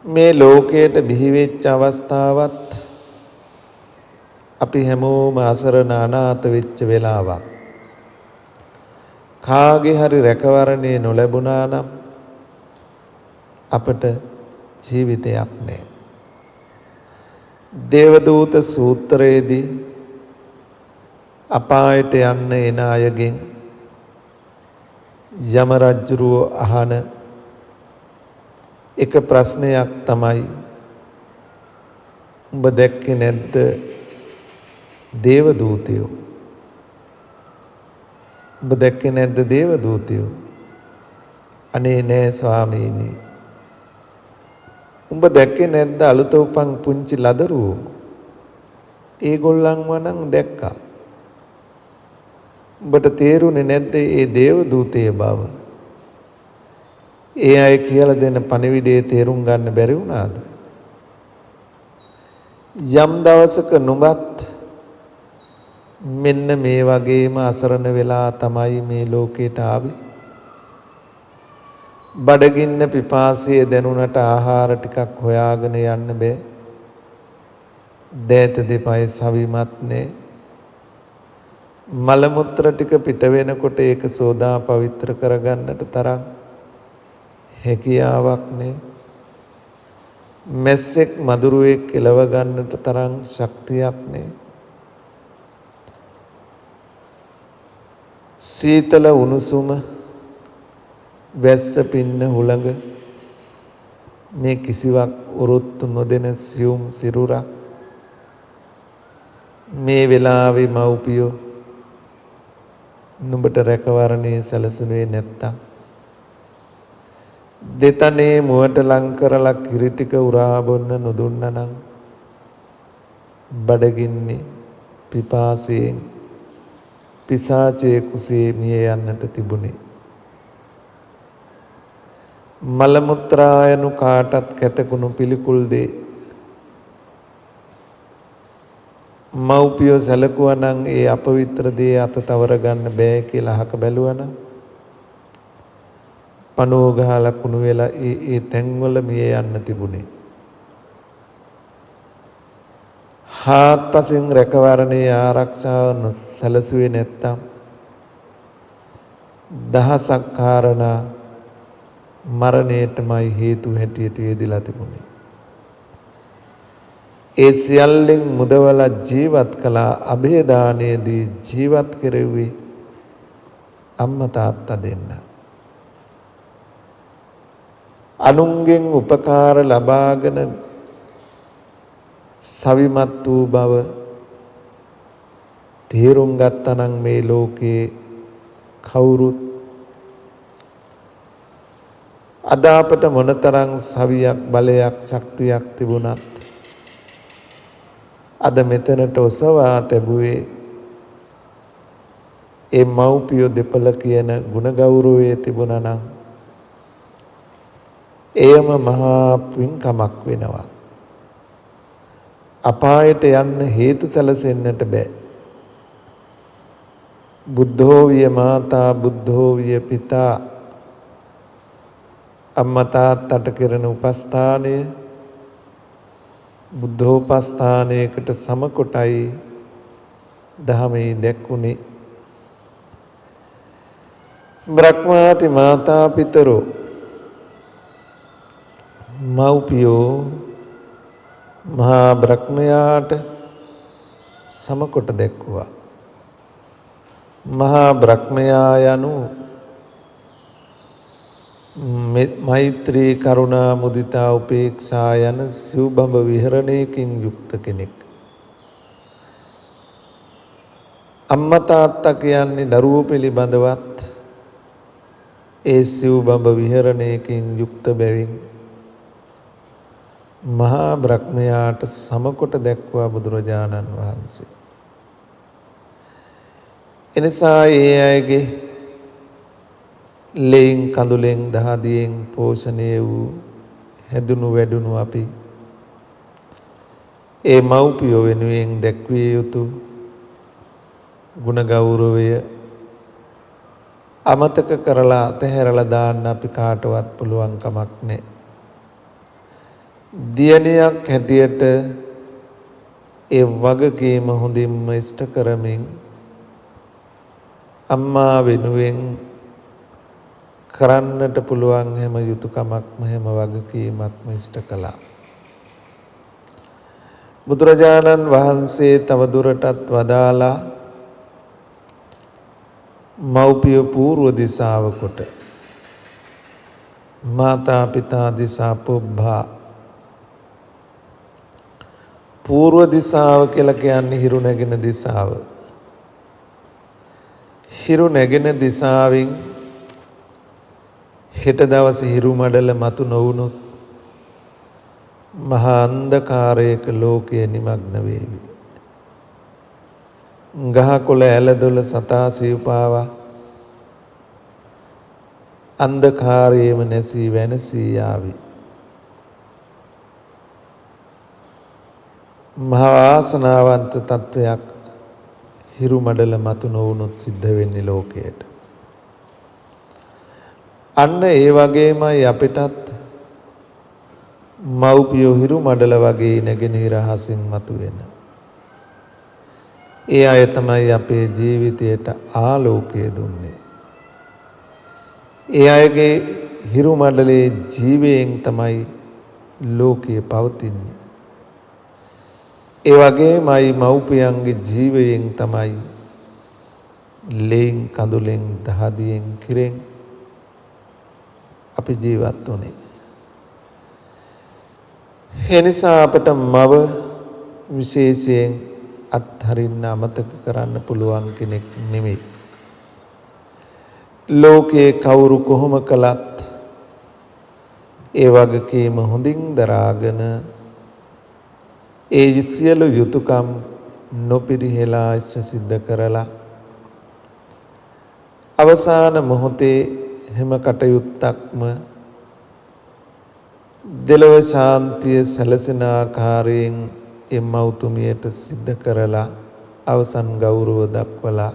මේ ලෝකයට බිහි වෙච්ච අවස්ථාවත් අපි හැමෝම අසරණ අනාථ වෙච්ච වෙලාවක්. කාගේ හරි රැකවරණේ නොලැබුණා නම් අපට ජීවිතයක් නැහැ. දේවදූත සූත්‍රයේදී අපායට යන්න එන අයගෙන් යම රජුරෝ අහන එක ප්‍රශ්නයක් තමයි උඹ දැක්කේ නැද්ද දේවදූතයෝ? උඹ දැක්කේ නැද්ද දේවදූතයෝ? අනේ නෑ ස්වාමීනි. උඹ දැක්කේ නැද්ද අලුත උපන් පුංචි ලදරුවෝ? ඒගොල්ලන්ව නම් දැක්කා. උඹට තේරුනේ නැද්ද ඒ දේවදූතයේ බව? ඒ අය කියලා දෙන පණිවිඩයේ තේරුම් ගන්න බැරි වුණාද? යම් දවසක නුඹත් මෙන්න මේ වගේම අසරණ වෙලා තමයි මේ ලෝකයට ආවේ. බඩගින්න පිපාසය දැනුණට ආහාර ටිකක් හොයාගෙන යන්න බෑ. දෑත දෙපය සවිමත් නෑ. මල මුත්‍ර ටික පිට වෙනකොට ඒක සෝදා පවිත්‍ර කරගන්නට තරම් හැකියාවක් නෑ. මැස්සෙක් මදුරුවෙක් එලව ගන්නට තරම් ශක්තියක් නෑ. සීතල උණුසුම වැස්ස පින්න හුළඟ මේ කිසිවක් උරුත්තු නොදෙන සියුම් සිරුරක් මේ වෙලාවේ මව්පියෝ නුඹට රැකවරණේ සැලසුනේ නැත්තම් දෙතනේ මුවට ලං කරලා කිරි ටික උරා බොන්න නොදුන්නා නම් බඩගින්නේ පිපාසයෙන් පිසාචයේ කුසේ මිය යන්නට තිබුණේ. මල මුත්‍රායනු කාටත් කැතකුණු පිළිකුල් දේ. මව්පියෝ සැලකුවා නම් ඒ අපවිත්‍ර දේ අත තවර ගන්න බෑ කියලා අහක බැලුවා නම් පණුව ගහලා කුණු වෙලා ඒ තැන්වල මිය යන්න තිබුණේ. හාත්පසින් රැකවරණයේ ආරක්ෂාව සැලසුවේ නැත්තම් දහසක් කාරණා මරණයටමයි හේතු හැටියට යෙදලා තිබුණේ. ඒ සියල්ලෙන් මුදවලා ජීවත් කළ અભේදානයේදී ජීවත් කෙරෙව්වේ අම්මා තාත්තා දෙන්න. අනුන්ගෙන් උපකාර ලබාගෙන සවිමත් වූ බව තේරුම් ගත්තනම් මේ ලෝකේ කවුරුත් අද අපට මොනතරම් සවියක් බලයක් ශක්තියක් තිබුණත් අද මෙතනට ඔසවා තැබුවේ ඒ මව්පියෝ දෙපළ කියන ගුණ ගෞරවයේ තිබුණා නම් එයම මහා පින්කමක් වෙනවා. අපායට යන්න හේතු සැලසෙන්නට බෑ. බුද්ධෝ විය මාතා බුද්ධෝ විය පිතා අම්මා තාත්තට කරන උපස්ථානය බුද්ධෝපස්ථානයකට සමකොටයි දහමේ දැක්ුණේ. බ්‍රහ්මාති මාතා පිතරෝ මව්පියෝ මහා බ්‍රහ්මයාට සමකොට දැක්වුවා. මහා බ්‍රහ්මයා යනු මෛත්‍රී කරුණා මුදිතා උපේක්ෂා යන සිව්බඹ විහරණයකින් යුක්ත කෙනෙක්. අම්මා තාත්තා කියන්නේ දරුවෝ පිළිබඳවත් ඒ සිව්බඹ විහරණයකින් යුක්ත බැවින් මහා බ්‍රහ්මයාට සමකොට දැක්වා බුදුරජාණන් වහන්සේ. එනිසා ඒ අයගේ ලෙයින් කඳුලෙන් දහදියෙන් පෝෂණය වූ හැදුණු වැඩුණු අපි ඒ මව්පියෝ වෙනුවෙන් දැක්විය යුතු ගුණ ගෞරවය අමතක කරලා අතහැරලා දාන්න අපි කාටවත් පුළුවන් කමක් නැහැ. දියණියක් හැටියට ඒ වගකීම හොඳින්ම ඉෂ්ට කරමින් අම්මා වෙනුවෙන් කරන්නට පුළුවන් හැම යුතුයකමක්ම හැම වගකීමක්ම ඉෂ්ට කළා. බුදුරජාණන් වහන්සේ තව දුරටත් වදාලා මව්පිය పూర్ව දිසාව කොට මාතා පිතා දිසා පුබ්බා. పూర్ව දිසාව කියලා කියන්නේ හිරු නැගෙන දිසාව. හිරු නැගෙන දිසාවෙන් හෙට දවසේ හිරු මඩල මතු නොවුනොත් මහා අන්ධකාරයක ලෝකය නිමග්න වේවි. ගහකොළ ඇලදොල සතා සිව්පාවා අන්ධකාරයේම නැසී වෙනසී යාවි. මහා ආසනාවන්ත තත්වයක් හිරු මඩල මතු නොවුනොත් සිද්ධ වෙන්නේ ලෝකයට. අන්න ඒ වගේමයි අපිටත් මව්පියෝ හිරු මඩල වගේ නැගෙනහිර අහසින් මතුවෙන. ඒ අය තමයි අපේ ජීවිතයට ආලෝකය දුන්නේ. ඒ අයගේ හිරු මඩලේ ජීවයෙන් තමයි ලෝකය පවතින්නේ. ඒ වගේමයි මව්පියන්ගේ ජීවයෙන් තමයි ලෙයින් කඳුලෙන් දහදියෙන් කිරෙන් අපි ජීවත් වුණේ. එනිසා අපට මව විශේෂයෙන් අත්හරින්න අමතක කරන්න පුළුවන් කෙනෙක් නෙමෙයි. ලෝකේ කවුරු කොහොම කළත් ඒ වගකීම හොඳින් දරාගෙන ඒ සියලු යුතුයකම් නොපිරිහෙලා සිද්ධ කරලා අවසාන මොහොතේ හැම කටයුත්තක්ම දෙලොව ශාන්තිය සැලසෙන ආකාරයෙන් එම්මෞතුමියට සිද්ධ කරලා අවසන් ගෞරව දක්වලා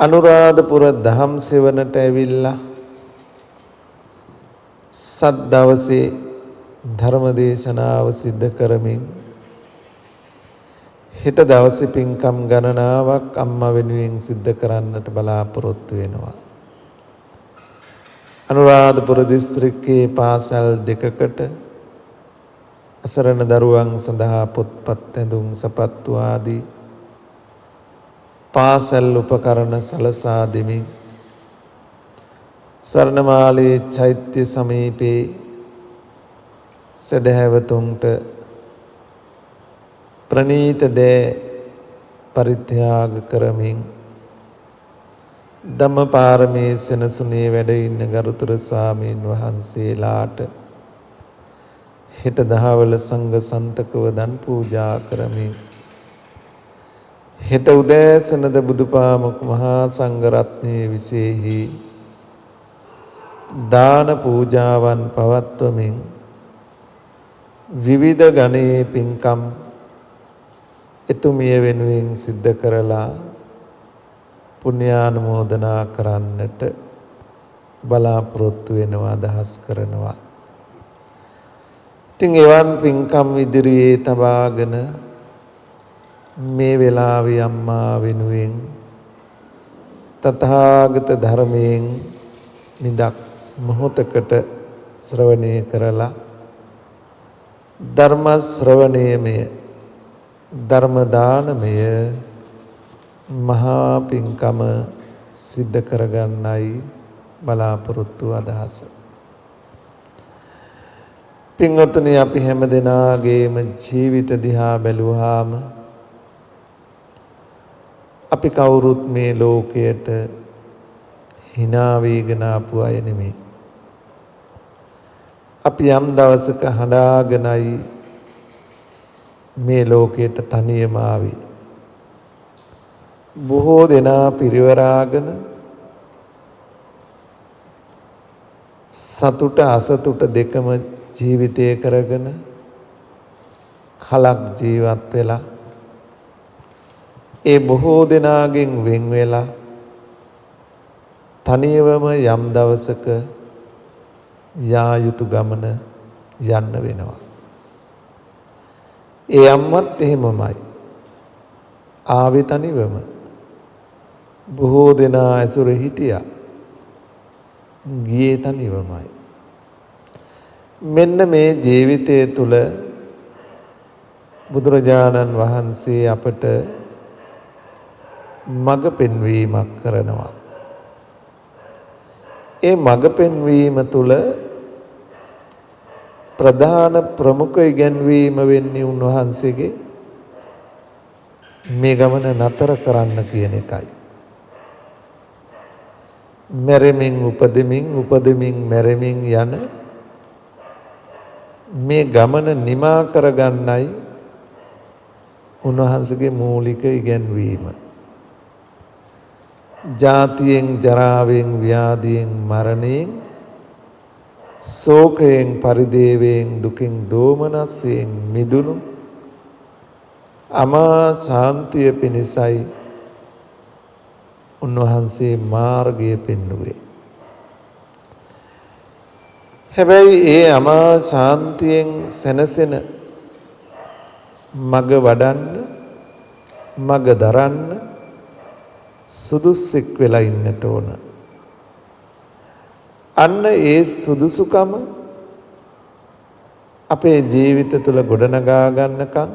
අනුරාධපුර දහම් සෙවණට ඇවිල්ලා සත් දවසේ ධර්ම දේශනාව සිද්ධ කරමින් හෙට දවසේ පින්කම් ගණනාවක් අම්මා වෙනුවෙන් සිද්ධ කරන්නට බලාපොරොත්තු වෙනවා. අනුරාධපුර දිස්ත්‍රික්කයේ පාසල් දෙකකට අසරණ දරුවන් සඳහා පොත්පත් ඇඳුම් සපත්තු ආදී පාසල් උපකරණ සලසා දෙමින් ස්වර්ණමාලී චෛත්‍ය සමීපේ සදහැවතුන්ට ප්‍රණීත දේ පරිත්‍යාග කරමින් ධම්මපාරමී සෙනසුනේ වැඩ ඉන්න ගරුතර ස්වාමීන් වහන්සේලාට හෙට දහවල සංඝ සන්තකව දන් පූජා කරමින් හෙට උදෑසනද බුදුපාමොක් මහා සංඝරත්නයේ විශේෂෙහි දාන පූජාවන් පවත්වමින් විවිධ ගණයේ පින්කම් එතුමිය වෙනුවෙන් සිද්ධ කරලා පුණ්‍යානුමෝදනා කරන්නට බලාපොරොත්තු වෙනවා අදහස් කරනවා. ඉතින් එවන් පින්කම් ඉදිරියේ තබාගෙන මේ වෙලාවේ අම්මා වෙනුවෙන් තථාගත ධර්මයෙන් නිදක් මොහොතකට ශ්‍රවණය කරලා ධර්ම ශ්‍රවණයමය ධර්ම දානමය මහා පින්කම සිද්ධ කරගන්නයි බලාපොරොත්තු අදහස. පින්වතුනි, අපි හැම දෙනාගේම ජීවිත දිහා බැලුවාම අපි කවුරුත් මේ ලෝකයට hina වේගෙන ආපු අය නෙමෙයි. අපි යම් දවසක හඬාගෙනයි මේ ලෝකයට තනියම ආවේ. බොහෝ දෙනා පිරිවරාගෙන සතුට අසතුට දෙකම ජීවිතය කරගෙන කලක් ජීවත් වෙලා ඒ බොහෝ දෙනාගෙන් වෙන් වෙලා තනියවම යම් දවසක යා යුතු ගමන යන්න වෙනවා. ඒ අම්මත් එහෙමමයි. ආවේ තනිවම. බොහෝ දෙනා ඇසුර හිටියා. ගියේ තනිවමයි. මෙන්න මේ ජීවිතය තුළ බුදුරජාණන් වහන්සේ අපට මඟ පෙන්වීමක් කරනවා. ඒ මඟ පෙන්වීම තුළ ප්‍රධාන ප්‍රමුඛ ඉගැන්වීම වෙන්නේ උන්වහන්සේගේ මේ ගමන නතර කරන්න කියන එකයි. මැරෙමින් උපදෙමින් උපදෙමින් මැරෙමින් යන මේ ගමන නිමා කරගන්නයි උන්වහන්සේගේ මූලික ඉගැන්වීම. ජාතියෙන් ජරාවෙන් ව්‍යාධියෙන් මරණයෙන් ශෝකයෙන් පරිදේවයෙන් දුකින් දෝමනස්යෙන් මිදුණු අමා ශාන්තිය පිණිසයි උන්වහන්සේ මාර්ගය පෙන්වුවේ. හැබැයි ඒ අමා ශාන්තියෙන් සැනසෙන මග වඩන්න මග දරන්න සුදුස්සෙක් වෙලා ඉන්නට ඕන. අන්න ඒ සුදුසුකම අපේ ජීවිත තුළ ගොඩනගා ගන්නකම්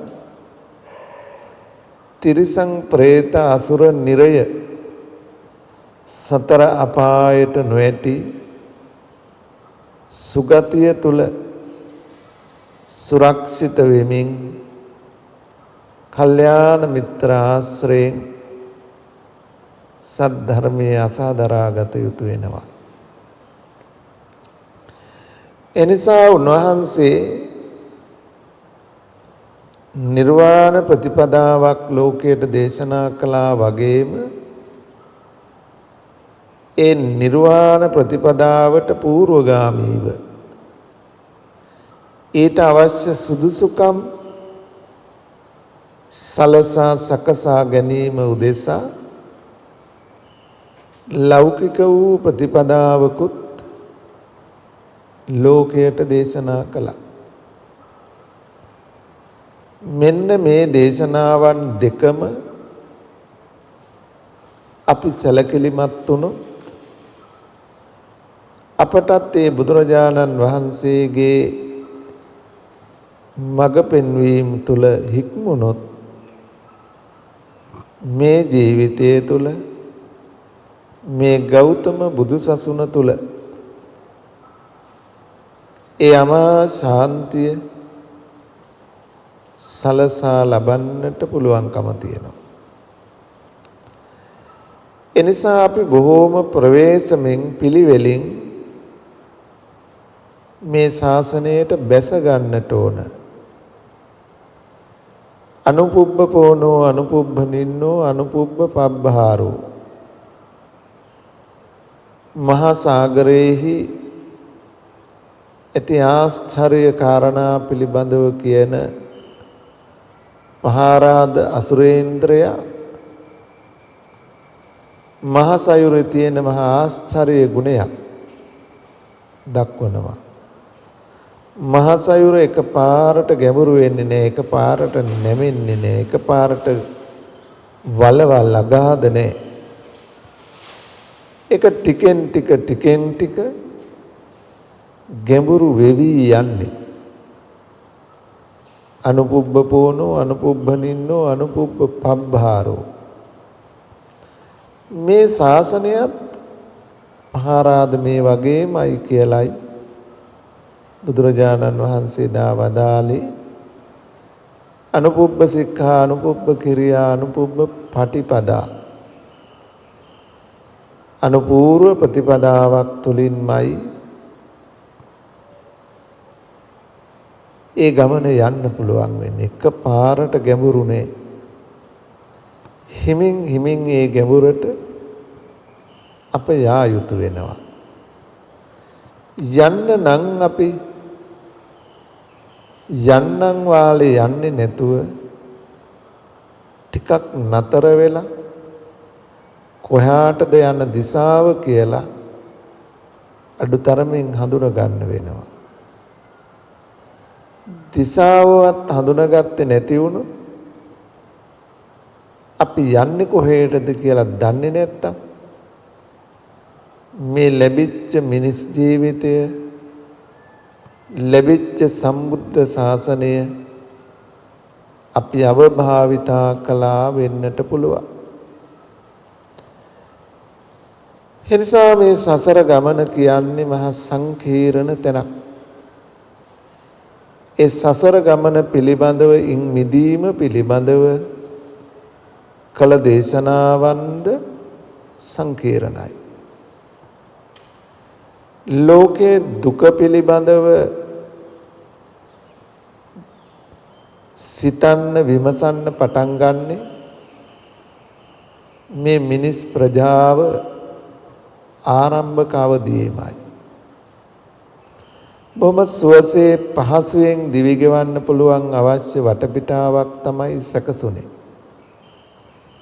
තිරිසං പ്രേත අසුර නිරය සතර අපායට නොඇති සුගතිය තුළ සුරක්ෂිත වෙමින් කල්යාණ මිත්‍ර ආශ්‍රයෙන් සද්ධර්මයේ අසාදරාගත යුතු වෙනවා. එනිසා උන්වහන්සේ නිර්වාණ ප්‍රතිපදාවක් ලෝකයට දේශනා කළා වගේම ඒ නිර්වාණ ප්‍රතිපදාවට පූර්වගාමීව ඊට අවශ්‍ය සුදුසුකම් සලසා සකසා ගැනීම උදෙසා ලෞකික වූ ප්‍රතිපදාවකුත් ලෝකයට දේශනා කළා. මෙන්න මේ දේශනාවන් දෙකම අපි සැලකිලිමත් වුණොත් අපටත් ඒ බුදුරජාණන් වහන්සේගේ මඟ පෙන්වීම තුළ හික්මුණොත් මේ ජීවිතය තුළ මේ ගෞතම බුදුසසුන තුළ ඒ අමා ශාන්තිය සලසා ලබන්නට පුළුවන්කම තියෙනවා. එනිසා අපි බොහෝම ප්‍රවේශමෙන් පිළිවෙලින් මේ ශාසනයට බැස ගන්නට ඕන. අනුපුබ්බ පෝනෝ අනුපුබ්බ නින්නෝ අනුපුබ්බ පබ්බහාරෝ. මහා සාගරයේහි ඇති ආශ්චර්ය කාරණා පිළිබඳව කියන මහාරාධ අසුරේන්ද්‍රයා මහා සයුරේ තියෙන මහා ආශ්චර්ය ගුණයක් දක්වනවා. මහා සයුර එකපාරට ගැඹුරු වෙන්නේ නැහැ, එකපාරට නැමෙන්නේ නැහැ, එකපාරට වලවල් අගාධ නැහැ. ඒක ටිකෙන් ටික ගැඹුරු වෙවි යන්නේ. අනුපුබ්බ පෝනෝ අනුපුබ්බ නින්නෝ අනුපුබ්බ පබ්බහාරෝ. මේ ශාසනයත් මහාරාධ මේ වගේමයි කියලයි බුදුරජාණන් වහන්සේ දා වදාළේ. අනුපුබ්බ සික්ඛා අනුපුබ්බ කිරියා අනුපුබ්බ පටිපදා. අනුපූර්ව ප්‍රතිපදාවක් තුලින්මයි ඒ ගමන යන්න පුළුවන් වෙන්නේ. එකපාරට ගැඹුරුනේ. හිමින් ඒ ගැඹුරට අප යා යුතු වෙනවා. යන්න නම් අපි යන්නම් වාලේ යන්නේ නැතුව ටිකක් නතර වෙලා කොහාටද යන දිශාව කියලා අඩුතරමින් හඳුන ගන්න වෙනවා. දිශාවවත් හඳුනාගත්තේ නැති වුණොත් අපි යන්නේ කොහෙටද කියලා දන්නේ නැත්තම් මේ ලැබිච්ච මිනිස් ජීවිතය, ලැබිච්ච සම්බුද්ධ ශාසනය අපි අවභාවිතා කළා වෙන්නට පුළුවන්. එනිසා මේ සසර ගමන කියන්නේ මහා සංකීර්ණ තැනක්. ඒ සසර ගමන පිළිබඳව මිදීම පිළිබඳව කළ දේශනාවන්ද සංකීර්ණයි. ලෝකේ දුක පිළිබඳව සිතන්න විමසන්න පටන් ගන්නෙ මේ මිනිස් ප්‍රජාව ආරම්භක අවදීමයි. බොහොම සුවසේ පහසුවෙන් දිවි ගෙවන්න පුළුවන් අවශ්‍ය වටපිටාවක් තමයි සැකසුනේ.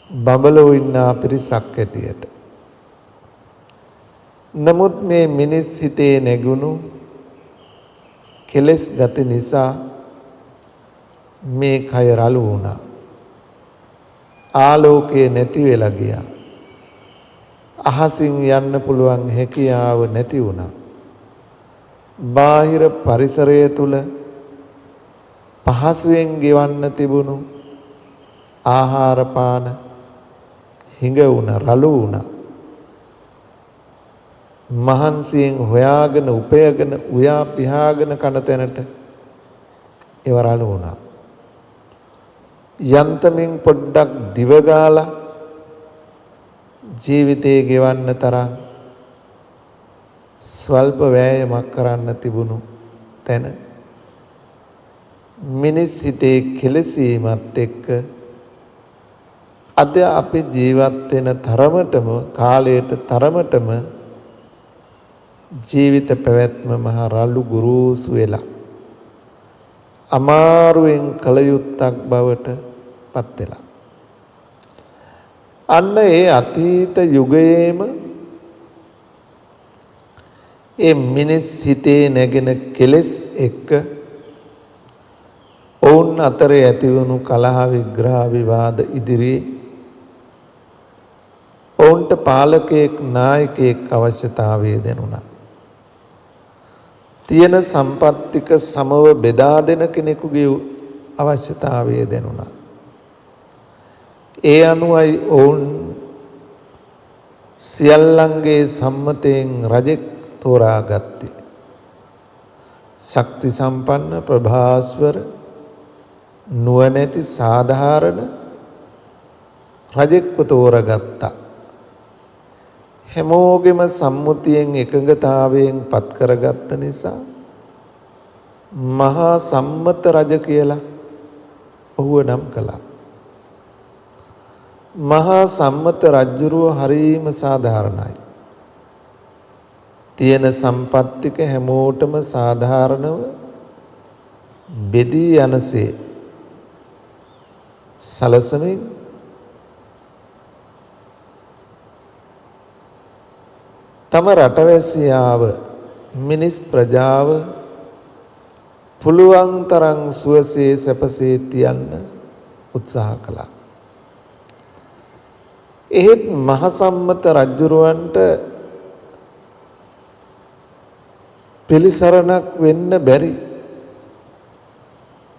බඹලෝ ඉන්න පිරිසක් ඇටියට. නමුත් මේ මිනිස් හිතේ නැගුණු කෙලෙස් ගති නිසා මේ කය රළු වුණා. ආලෝකය නැති වෙලා ගියා. අහසින් යන්න පුළුවන් හැකියාව නැති වුණා. බාහිර පරිසරය තුල පහසුවෙන් ගෙවන්න තිබුණු ආහාර පාන හිඟ වුණා, රළු වුණා. මහන්සියෙන් හොයාගෙන උපයගෙන උයා පිහාගෙන කන තැනට ඒව රළු වුණා. යන්තමින් පොඩ්ඩක් දිව ගාලා ජීවිතේ ගෙවන්න තරම් ස්වල්ප වෑයමක් කරන්න තිබුණු තැන මිනිස් හිතේ කෙලසීමත් එක්ක අද අපි ජීවත් වෙන තරමටම කාලයට තරමටම ජීවිත පැවැත්ම මහ රළු ගුරුසු වෙලා අමාරුවෙන් කල යුත්තක් බවට පත් වෙලා. අන්න ඒ අතීත යුගයේම ඒ මිනිස් හිතේ නැගෙන කෙලෙස් එක්ක ඔවුන් අතරේ ඇතිවුණු කලහ විග්‍රහ විවාද ඉදිරියේ ඔවුන්ට පාලකයෙක් නායකයෙක් අවශ්‍යතාවය දැනුණා. තියෙන සම්පත්තික සමව බෙදා දෙන කෙනෙකුගේ අවශ්‍යතාවය දැනුණා. ඒ අනුවයි ඔවුන් සියල්ලන්ගේ සම්මතයෙන් රජෙක් තෝරාගත්තේ. ශක්ති සම්පන්න ප්‍රභාස්වර නුවණැති සාධාරණ රජෙක්ව තෝරගත්තා. හැමෝගෙම සම්මුතියෙන් එකඟතාවයෙන් පත් කරගත්ත නිසා මහා සම්මත රජ කියලා ඔහුව නම් කළා. මහා සම්මත රජුරුව හරීම සාධාරණයි. තියෙන සම්පත්තික හැමෝටම සාධාරණව බෙදී යනසේ සලසමින් තම රටවැසියාව මිනිස් ප්‍රජාව පුළුවන් තරම් සුවසේ සැපසේ තියන්න උත්සාහ කළා. එහෙත් මහසම්මත රජුරවන්ට පිළිසරණක් වෙන්න බැරි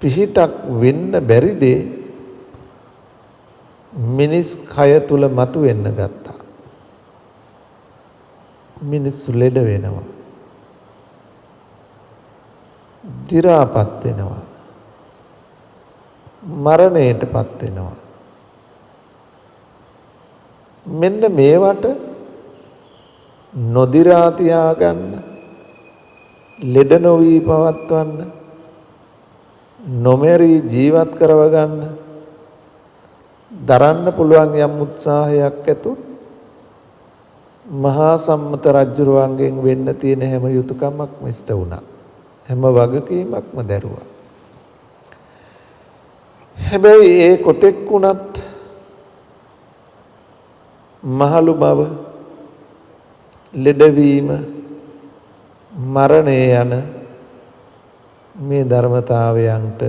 පිහිටක් වෙන්න බැරි දේ මිනිස් කය තුල මතුවෙන්න ගත්තා. මිනිස්සු ලෙඩ වෙනවා. දි รา පත් වෙනවා. මරණයටපත් වෙනවා. මෙන්න මේවට නොදිරා තියාගන්න, ලෙඩ නොවි පවත්වන්න, නොමරි ජීවත් කරවගන්න දරන්න පුළුවන් යම් උත්සාහයක් ඇතුත් මහා සම්මත රජුරුවන්ගෙන් වෙන්න තියෙන හැම යුතුයකමක්ම ඉෂ්ට වුණා. හැම වගකීමක්ම දැරුවා. හැබැයි ඒ කොතෙක් වුණත් මහලු බව, ලෙඩවීම, මරණය යන මේ ධර්මතාවයන්ට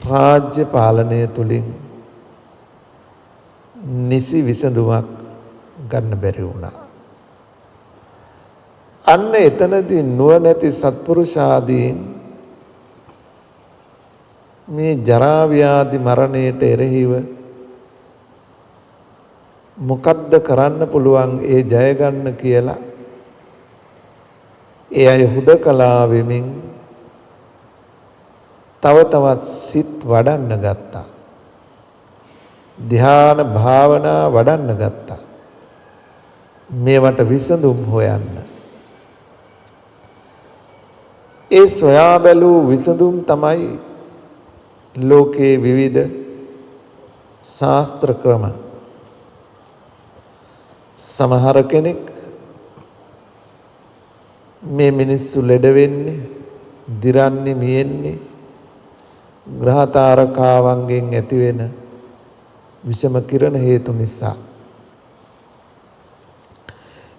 රාජ්‍ය පාලනය තුලින් නිසි විසඳුමක් ගන්න බැරි වුණා. අන්න එතනදී නුවණැති සත්පුරුෂාදීන් මේ ජරා ව්‍යාධි මරණයට එරෙහිව මොකද්ද කරන්න පුළුවන් ඒ ජය ගන්න කියලා ඒ අය හුදකලා වෙමින් තව තවත් සිත් වඩන්න ගත්තා. ධ්‍යාන භාවනා වඩන්න ගත්තා. මේවට විසඳුම් හොයන්න. ඒ සොයා බැලූ විසඳුම් තමයි ලෝකේ විවිධ ශාස්ත්‍ර ක්‍රම. සමහර කෙනෙක් මේ මිනිස්සු ලෙඩ වෙන්නේ, දිරන්නේ, මියෙන්නේ ග්‍රහ තාරකාවන්ගෙන් ඇතිවෙන විෂම කිරණ හේතු නිසා.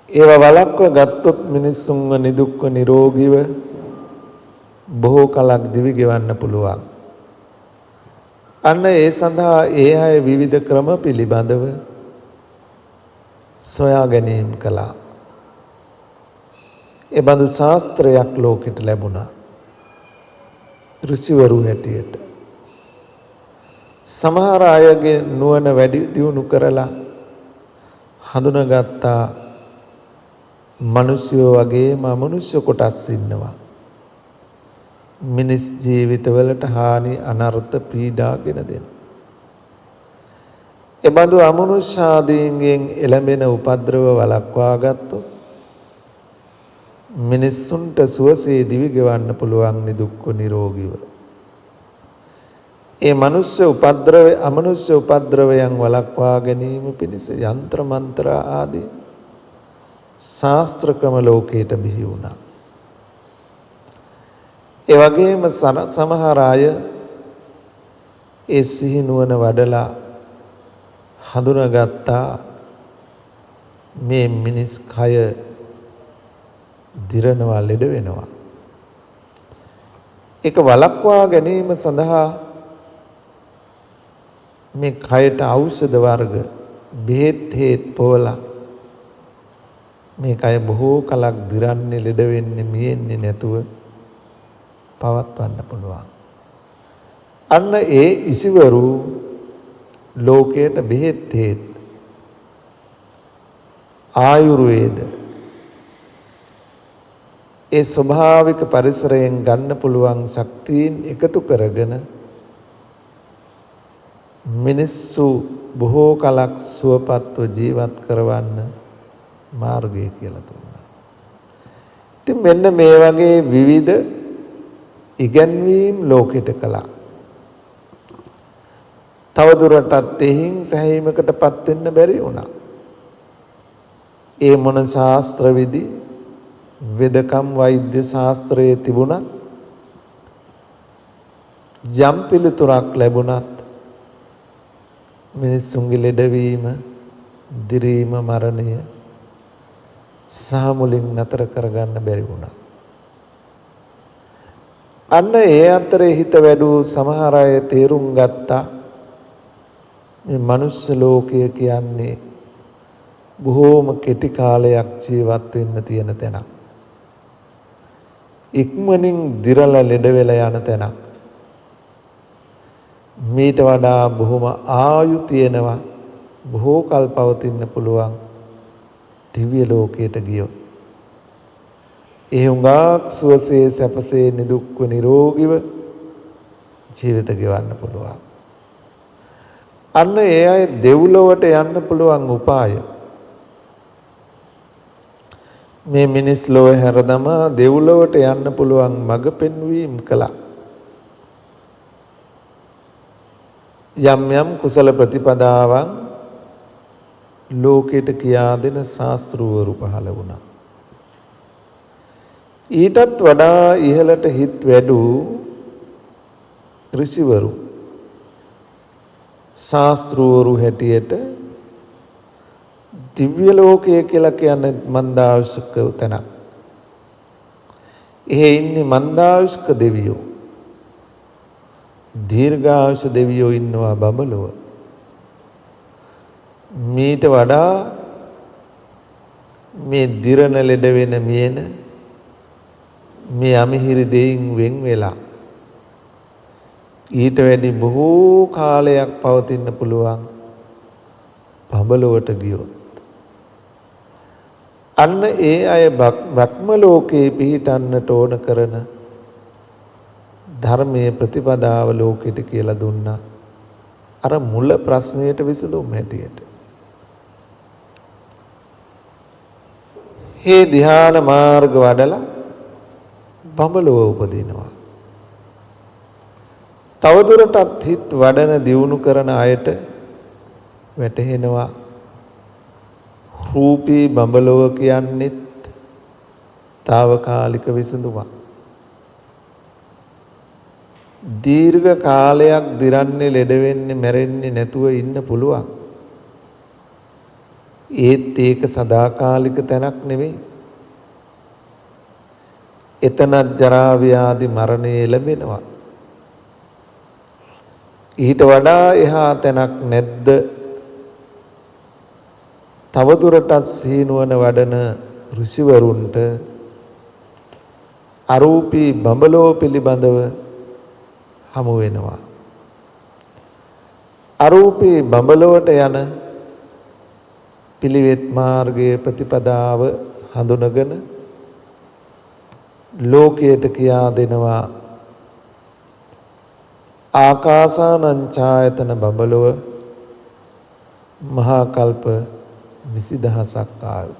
ඒවා වළක්ව ගත්තොත් මිනිස්සුන්ව නිදුක්ව නිරෝගීව බොහෝ කලක් දිවි ගෙවන්න පුළුවන්. අන්න ඒ සඳහා ඒ අය විවිධ ක්‍රම පිළිබඳව සොයා ගැනීම කළා. ඒ බඳු ශාස්ත්‍රයක් ලෝකෙට ලැබුණා. ඍෂිවරු හැටියට සමහර අයගේ නුවණ වැඩි දියුණු කරලා හඳුනාගත්තා මිනිස්සු වගේම අමනුෂ්‍ය කොටස් ඉන්නවා. මිනිස් ජීවිතවලට හානි අනර්ථ පීඩාගෙන දෙන. ඒ බඳු අමනුෂ්‍යාදීන්ගෙන් එළඹෙන උපද්‍රව වළක්වා ගත්තොත් මිනිස්සුන්ට සුවසේ දිවි ගෙවන්න පුළුවන් නිදුක්ව නිරෝගීව. ඒ මනුෂ්‍ය උපද්‍රවය අමනුෂ්‍ය උපද්‍රවයන් වළක්වා ගැනීම පිණිස යంత్ర මන්ත්‍ර ආදී ශාස්ත්‍ර ක්‍රම ලෝකයට බිහි වුණා. ඒ වගේම සමහර අය ඒ සිහි නුවණ වඩලා හඳුනාගත්තා මේ මිනිස් කය දිරනවා, ලෙඩ වෙනවා. ඒක වළක්වා ගැනීම සඳහා මේ කයට ඖෂධ වර්ග බෙහෙත් හේත් පොවලා මේ කය බොහෝ කලක් දිරන්නේ ලෙඩ වෙන්නේ මියෙන්නේ නැතුව පවත්වන්න පුළුවන්. අන්න ඒ ඉසිවරු ලෝකයට බෙහෙත් හේත් ආයුර්වේද ඒ ස්වභාවික පරිසරයෙන් ගන්න පුළුවන් ශක්තියින් එකතු කරගෙන මිනිස්සු බොහෝ කලක් සුවපත්ව ජීවත් කරවන්න මාර්ගය කියලා දුන්නා. ඉතින් මෙන්න මේ වගේ විවිධ ඉගැන්වීම් ලෝකෙට කළා. තවදුරටත් එහින් සැහැීමකටපත් වෙන්න බැරි වුණා. ඒ මොන ශාස්ත්‍ර විදි වෙදකම් වෛද්‍ය ශාස්ත්‍රයේ තිබුණත් යම් පිළිතුරක් ලැබුණත් මිනිස්සුන්ගේ ලෙඩවීම, දිරීම, මරණය සහ මුලින් නතර කරගන්න බැරි වුණා. අන්න ඒ අතරේ හිත වැඩූ සමහර අය තේරුම් ගත්තා මේ මනුෂ්‍ය ලෝකය කියන්නේ බොහෝම කෙටි කාලයක් ජීවත් වෙන්න තියෙන තැනක්. ඉක්මනින් දිරලා ලෙඩ වෙලා යන තැනක්. මීට වඩා බොහොම ආයු තියෙනවා බොහෝ කල් පවතින්න පුළුවන් දිව්‍ය ලෝකයට ගියොත්. ඒ හුඟක් සුවසේ සැපසේ නිදුක්ව නිරෝගීව ජීවිත ගෙවන්න පුළුවන්. අන්න ඒ අය දෙව්ලොවට යන්න පුළුවන් උපාය මේ මිනිස් ලෝක හැරදමා දෙව්ලොවට යන්න පුළුවන් මඟ පෙන්වීම කළා. යම් යම් කුසල ප්‍රතිපදාවන් ලෝකයට කියා දෙන ශාස්ත්‍රවරු පහළ වුණා. ඊටත් වඩා ඉහළට හිත් වැඩූ ඍෂිවරු ශාස්ත්‍රවරු හැටියට දිව්‍ය ලෝකය කියලා කියන්නේ මන්දාවිෂ්ක තැනක්. එහෙ ඉන්නේ මන්දාවිෂ්ක දෙවියෝ. දීර්ඝායුෂ දෙවියෝ ඉන්නවා බඹලොව. මීට වඩා මේ දිරණ ලෙඩ වෙන මියන මේ අමිහිරි දෙයින් වෙන් වෙලා ඊට වැඩි බොහෝ කාලයක් පවතින්න පුළුවන් බඹලොවට ගියොත්. අන්න ඒ අය බ්‍රහ්ම ලෝකේ පිහිටන්නට ඕන කරන ධර්මයේ ප්‍රතිපදාව ලෝකෙට කියලා දුන්නා. අර මුල ප්‍රශ්නයට විසඳුම් හැටියට. හේ ධ්‍යාන මාර්ග වඩලා බඹලොව උපදිනවා. තවදුරටත් හිත් වඩන දියුණු කරන අයට වැටහෙනවා රූපී බඹලොව කියන්නේත් తాවකාලික විසඳුමක්. දීර්ඝ කාලයක් දිරන්නේ ලෙඩ වෙන්නේ මැරෙන්නේ නැතුව ඉන්න පුළුවන්. ඒත් ඒක සදාකාලික තැනක් නෙවෙයි. එතනත් ජරා ව්‍යාධි මරණය ලැබෙනවා. ඊට වඩා එහා තැනක් නැද්ද? තවදුරටත් සීනුවන වඩන ඍෂිවරුන්ට අරූපී බඹලෝ පිළිබඳව හමු වෙනවා. අරූපී බඹලොවට යන පිළිවෙත් මාර්ගයේ ප්‍රතිපදාව හඳුනගෙන ලෝකයට කියා දෙනවා ආකාසානංචායතන බඹලොව මහා කල්ප 20000ක් ආයු.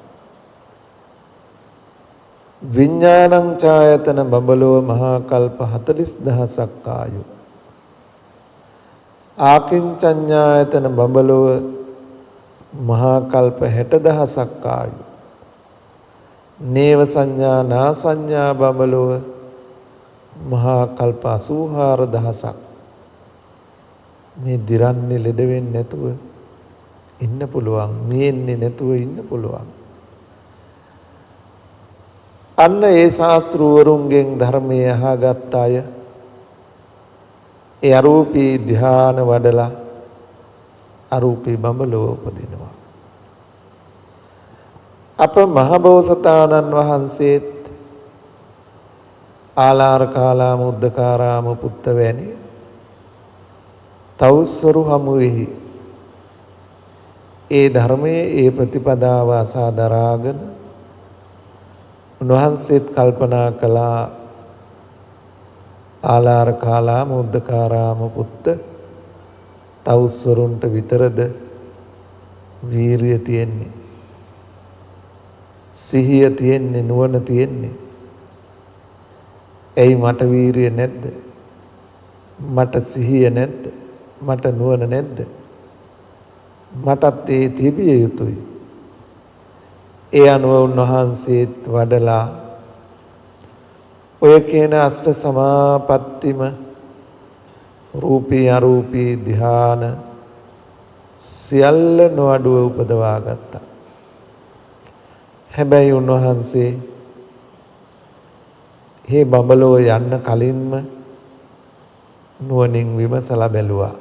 විඥානං ඡායතන බඹලොව මහා කල්ප 40000ක් ආයු. ආකින්චඤ්ඤායතන බඹලොව මහා කල්ප 60000ක් ආයු. නේව සංඥා නා සංඥා බඹලොව මහා කල්ප 84000ක්. මේ දිරන්නේ ලෙඩ වෙන්නේ නැතුව ඉන්න පුළුවන්, මියෙන්නේ නැතුව ඉන්න පුළුවන්. අන්න ඒ ශාස්ත්‍රවරුන්ගෙන් ධර්මයේ අහගත් අය ඒ අරූපී ධ්‍යාන වඩලා අරූපී බඹලොව උපදිනවා. අප මහබෝසතාණන් වහන්සේත් ආලාර කාලාම උද්දකාරාම පුත්ත වැනි තවුස්වරු හමුවෙහි ඒ ධර්මයේ ඒ ප්‍රතිපදාව අසා දරාගෙන උන්වහන්සේත් කල්පනා කළා ආලාර කාලාම උද්දකාරාම පුත්ත තවුස්වරුන්ට විතරද වීරිය තියෙන්නේ, සිහිය තියෙන්නේ, නුවණ තියෙන්නේ. ඇයි මට වීරිය නැද්ද? මට සිහිය නැද්ද? මට නුවණ නැද්ද? මටත් ඒ තිබිය යුතුයි. ඒ අනුව උන්වහන්සේත් වඩලා ඔය කියන අෂ්ට සමාපත්තිම රූපී අරූපී ධ්‍යාන සියල්ල නොඅඩුව උපදවා ගත්තා. හැබැයි උන්වහන්සේ මේ බඹලෝ යන්න කලින්ම නුවණින් විමසලා බැලුවා.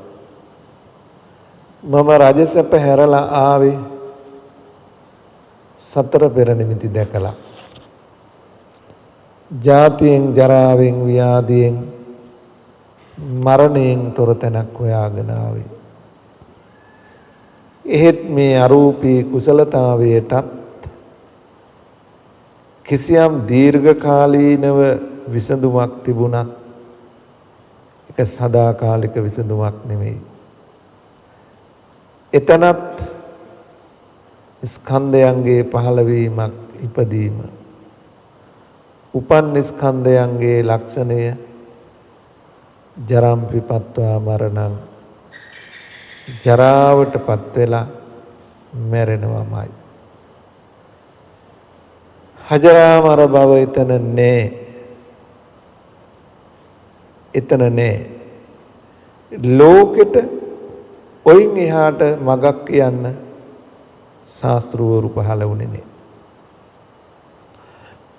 මම රජසැප හැරලා ආවේ සතර පෙර නිමිති දැකලා. ජාතියෙන් ජරාවෙන් ව්‍යාධියෙන් මරණයෙන් තොර තැනක් හොයාගෙන ආවේ. එහෙත් මේ අරූපී කුසලතාවයටත් කිසියම් දීර්ඝකාලීනව විසඳුමක් තිබුණත් ඒක සදාකාලික විසඳුමක් නෙමෙයි. එතනත් ස්කන්ධයන්ගේ පහළවීමක්, ඉපදීම. උපන් ස්කන්ධයන්ගේ ලක්ෂණය ජරම්පි පත්වා මරණං, ජරාවටපත් වෙලා මැරෙනවාමයි. හජරාමර බව එතන නෑ. එතන නෑ. ලෝකෙට ඔයින් එහාට මගක් කියන්න ශාස්ත්‍රවරු පහළ වුණේ නෑ.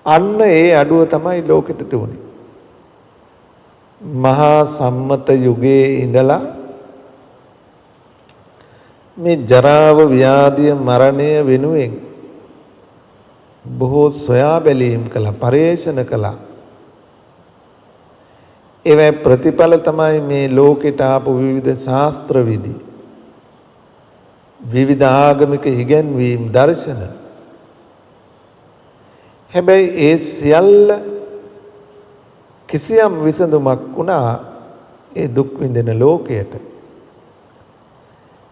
අන්න ඒ අඩුව තමයි ලෝකෙට තිබුණේ. මහා සම්මත යුගයේ ඉඳලා මේ ජරාව, ව්‍යාධිය, මරණය වෙනුවෙන් බොහෝ සොයා බැලීම් කළා, පරිේෂණ කළා. ඒවැ ප්‍රතිඵල තමයි මේ ලෝකෙට ආපු විවිධ ශාස්ත්‍ර විදි, විවිධ ආගමික ඉගැන්වීම්, දර්ශන. හැබැයි ඒ සියල්ල කිසියම් විසඳුමක් වුණා ඒ දුක් විඳින ලෝකයට.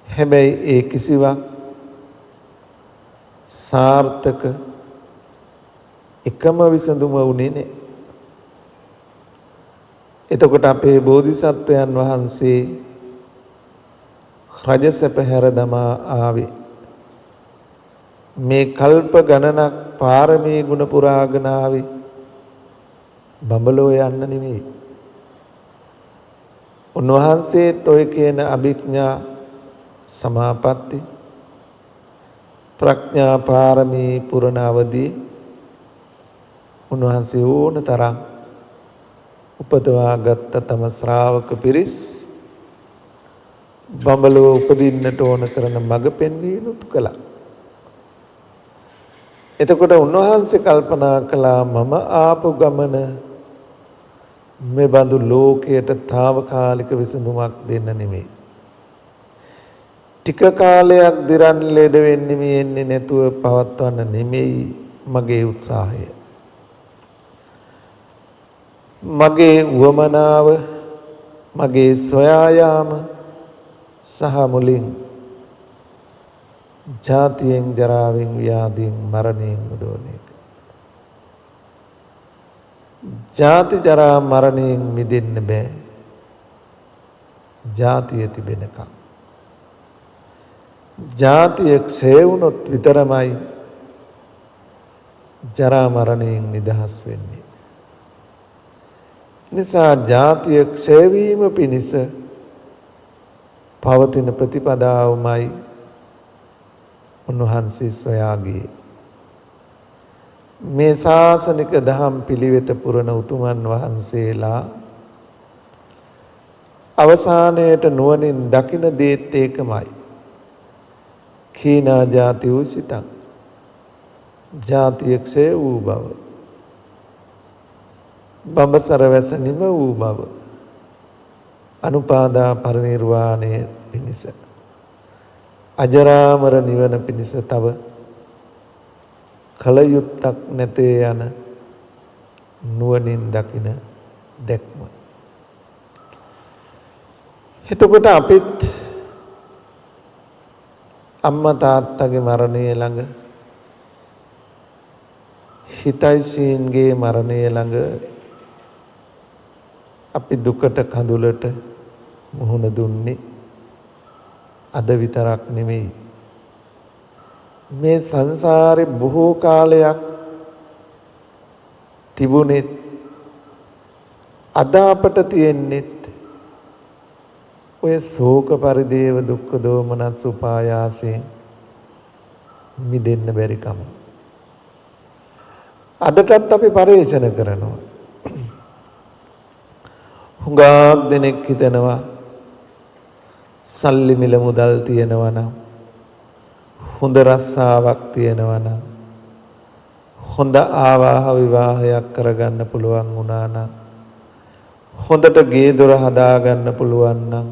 හැබැයි ඒ කිසිවක් සාර්ථක එකම විසඳුම වුණේ නෑ. එතකොට අපේ බෝධිසත්වයන් වහන්සේ රජසැප හැර දමා ආවේ මේ කල්ප ගණනක් පාරමී ගුණ පුරාගෙන ආවේ බඹලෝ යන්න නෙමෙයි. උන්වහන්සේත් ඔය කියන අභිඥා සමාපatti ප්‍රඥා පාරමී පුරණ අවදී උන්වහන්සේ ඕන තරම් උපදවා ගත්ත තම ශ්‍රාවක පිරිස් බඹලව උපදින්නට ඕන කරන මඟ පෙන්වීනුත් කළා. එතකොට උන්වහන්සේ කල්පනා කළා මම ආපු ගමන මේ බඳු ලෝකයට తాවකාලික විසඳුමක් දෙන්න නෙමෙයි. ටික කාලයක් දිරන් ලෙඩ වෙන්නේ එන්නේ නැතුව පවත්වන්න නෙමෙයි මගේ උත්සාහය. මගේ උවමනාව, මගේ සොයායාම සහ මුලින් ජාතියෙන් ජරාවෙන් ව්‍යාධියෙන් මරණයෙන් මුදවන එක. ජාති ජරා මරණයෙන් මිදෙන්න බෑ ජාතිය තිබෙනකම්. ජාතිය ක්ෂය වුණොත් විතරමයි ජරා මරණයෙන් නිදහස් වෙන්නේ. නිසා ජාතිය ක්ෂය වීම පිණිස පවතින ප්‍රතිපදාවමයි උන්වහන්සේ සොයා ගියේ. මේ ශාසනික දහම් පිළිවෙත පුරන උතුමන් වහන්සේලා අවසානයේට නුවණින් දකින දේත් ඒකමයි. කීනා ජාති උසිතං ජාතිය ක්ෂය වූ බව. බඹසර වැස නිම වූ බව. අනුපාදා පරිනිර්වාණය පිණිස අජරාමර නිවන පිණිස තව කල යුත්තක් නැතේ යන නුවණින් දකින දැක්ම. එතකොට අපිත් අම්මා තාත්තගේ මරණය ළඟ හිතයිසීන්ගේ මරණය ළඟ අපි දුකට කඳුලට මුහුණ දුන්නේ අද විතරක් නෙමෙයි. මේ සංසාරේ බොහෝ කාලයක් තිබුණෙත් අද අපට තියෙන්නෙත් ඔය ශෝක පරිදේව දුක්ඛ දෝමනස් උපායාසයෙන් මිදෙන්න බැරි කම. අදටත් අපි පරිේෂණ කරනවා. හුඟක් දෙනෙක් හිතනවා සල්ලි මිල මුදල් තියෙනවා නම් හොඳ රස්සාවක් තියෙනවා නම් හොඳ ආවාහ විවාහයක් කරගන්න පුළුවන් වුණා නම් හොඳට ගේ දොර හදාගන්න පුළුවන් නම්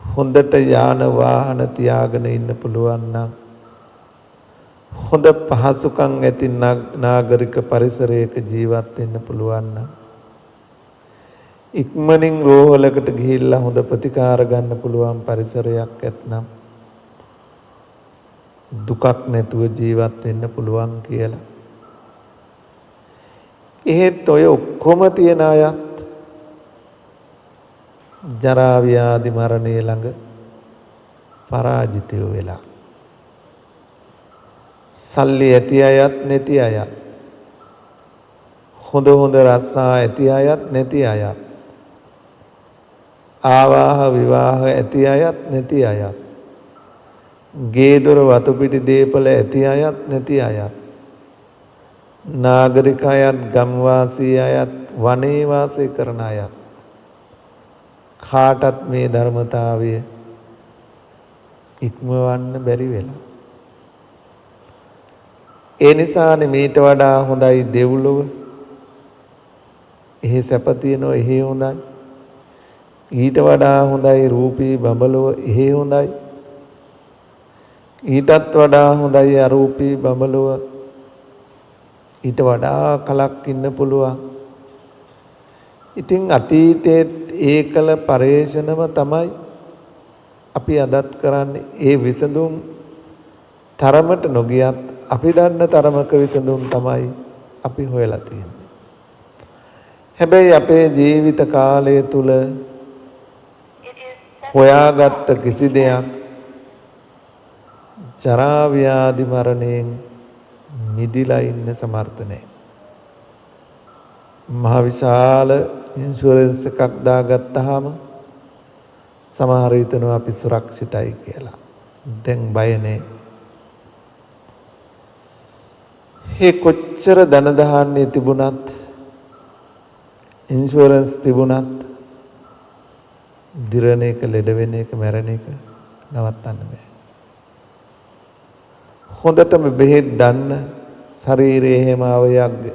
හොඳට යාන වාහන තියාගෙන ඉන්න පුළුවන් නම් හොඳ පහසුකම් ඇති නාගරික පරිසරයක ජීවත් වෙන්න පුළුවන් නම් ඉක්මනින් රෝහලකට ගිහිල්ලා හොඳ ප්‍රතිකාර ගන්න පුළුවන් පරිසරයක් ඇත්නම් දුකක් නැතුව ජීවත් වෙන්න පුළුවන් කියලා. එහෙත් ඔය ඔක්කොම තියන අයත් ජරා ව්‍යාධි මරණය ළඟ පරාජිතයෝ වෙලා. සල්ලි ඇති අයත් නැති අයත් හොඳ හොඳ රස්සා ඇති අයත් නැති අයත් ආවාහ විවාහ ඇති අයත් නැති අයත් ගේ දොර වතු පිටි දීපල ඇති අයත් නැති අයත් නාගරික අයත් ගම්වාසී අයත් වනයේ වාසය කරන අයත් කාටත් මේ ධර්මතාවය ඉක්මවන්න බැරි වෙලා. ඒ නිසානේ මීට වඩා හොඳයි දෙව්ලොව. එහි සැප තියෙනවා එහි හොඳයි. ඊට වඩා හොඳයි රූපී බඹලොව එහි හොඳයි. ඊටත් වඩා හොඳයි අරූපී බඹලොව. ඊට වඩා කලක් ඉන්න පුළුවන්. ඉතින් අතීතයේ ඒ කල පරේෂණම තමයි අපි අදත් කරන්නේ. ඒ විසඳුම් තරමට නොගියත් අපි දන්න තරමක විසඳුම් තමයි අපි හොයලා තියෙන්නේ. හැබැයි අපේ ජීවිත කාලය තුල හොයාගත්ත කිසි දෙයක් ජරා ව්‍යාධි මරණයෙන් මිදිලා ඉන්න සමර්ථ නැහැ. මහ විශාල ඉන්ෂුරන්ස් එකක් දාගත්තාම සමහර හිතනවා අපි සුරක්ෂිතයි කියලා. දැන් බය නැහැ. හේ කොච්චර ධන දහන්නේ තිබුණත් ඉන්ෂුරන්ස් තිබුණත් දිරණ එක ලෙඩ වෙන එක මැරෙන එක නවත්තන්න බෑ. හොඳටම බෙහෙත් දන්න ශරීරයේ හැම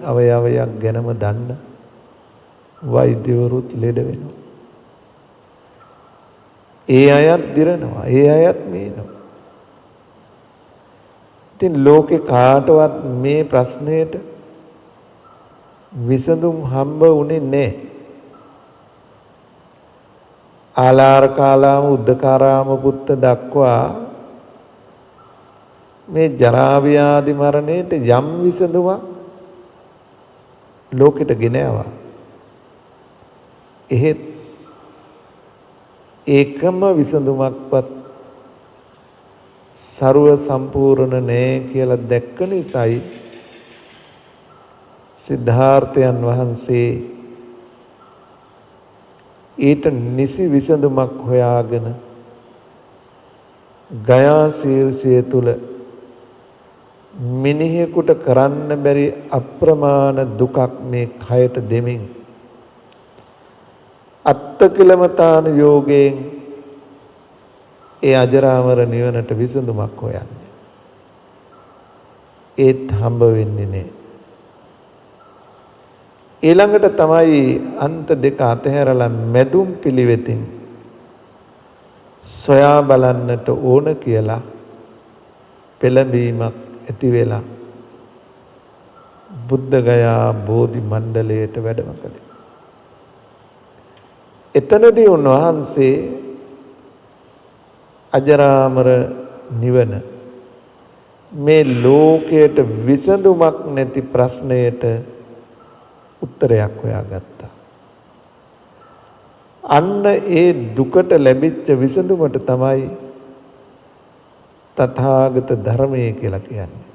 අවයවයක් ගැනම දන්න වෛද්‍යවරුත් ලෙඩ වෙනවා. ඒ අයත් දිරනවා. ඒ අයත් මේනවා. ඉතින් ලෝකේ කාටවත් මේ ප්‍රශ්නයට විසඳුම් හම්බ වුණේ නැහැ. ආලාර කාලාම උද්දකාරාම පුත්ත දක්වා මේ ජරා ව්‍යාධි මරණයට යම් විසඳුමක් ලෝකෙට ගෙන ආවා. එහෙත් ඒකම විසඳුමක්වත් ਸਰව සම්පූර්ණ නෑ කියලා දැක්ක නිසායි සිද්ධාර්ථයන් වහන්සේ ඊට නිසි විසඳුමක් හොයාගෙන ගයා ශීර්ෂය තුල මිනිහෙකුට කරන්න බැරි අප්‍රමාණ දුකක් මේ කයට දෙමින් අත්තකිලමතාන යෝගයෙන් ඒ අජරාමර නිවනට විසඳුමක් හොයන්නේ. ඒත් හම්බ වෙන්නේ නැහැ. ඊළඟට තමයි අන්ත දෙක අතහැරලා මැදුම් පිළිවෙතින් සොයා බලන්නට ඕන කියලා පෙළඹීමක් ඇති වෙලා බුද්ධ ගයා බෝධි මණ්ඩලයට වැඩම කළේ. එතනදී උන්වහන්සේ අජරාමර නිවන මේ ලෝකයට විසඳුමක් නැති ප්‍රශ්නයට උත්තරයක් හොයාගත්තා. අන්න ඒ දුකට ලැබිච්ච විසඳුමට තමයි තථාගත ධර්මය කියලා කියන්නේ.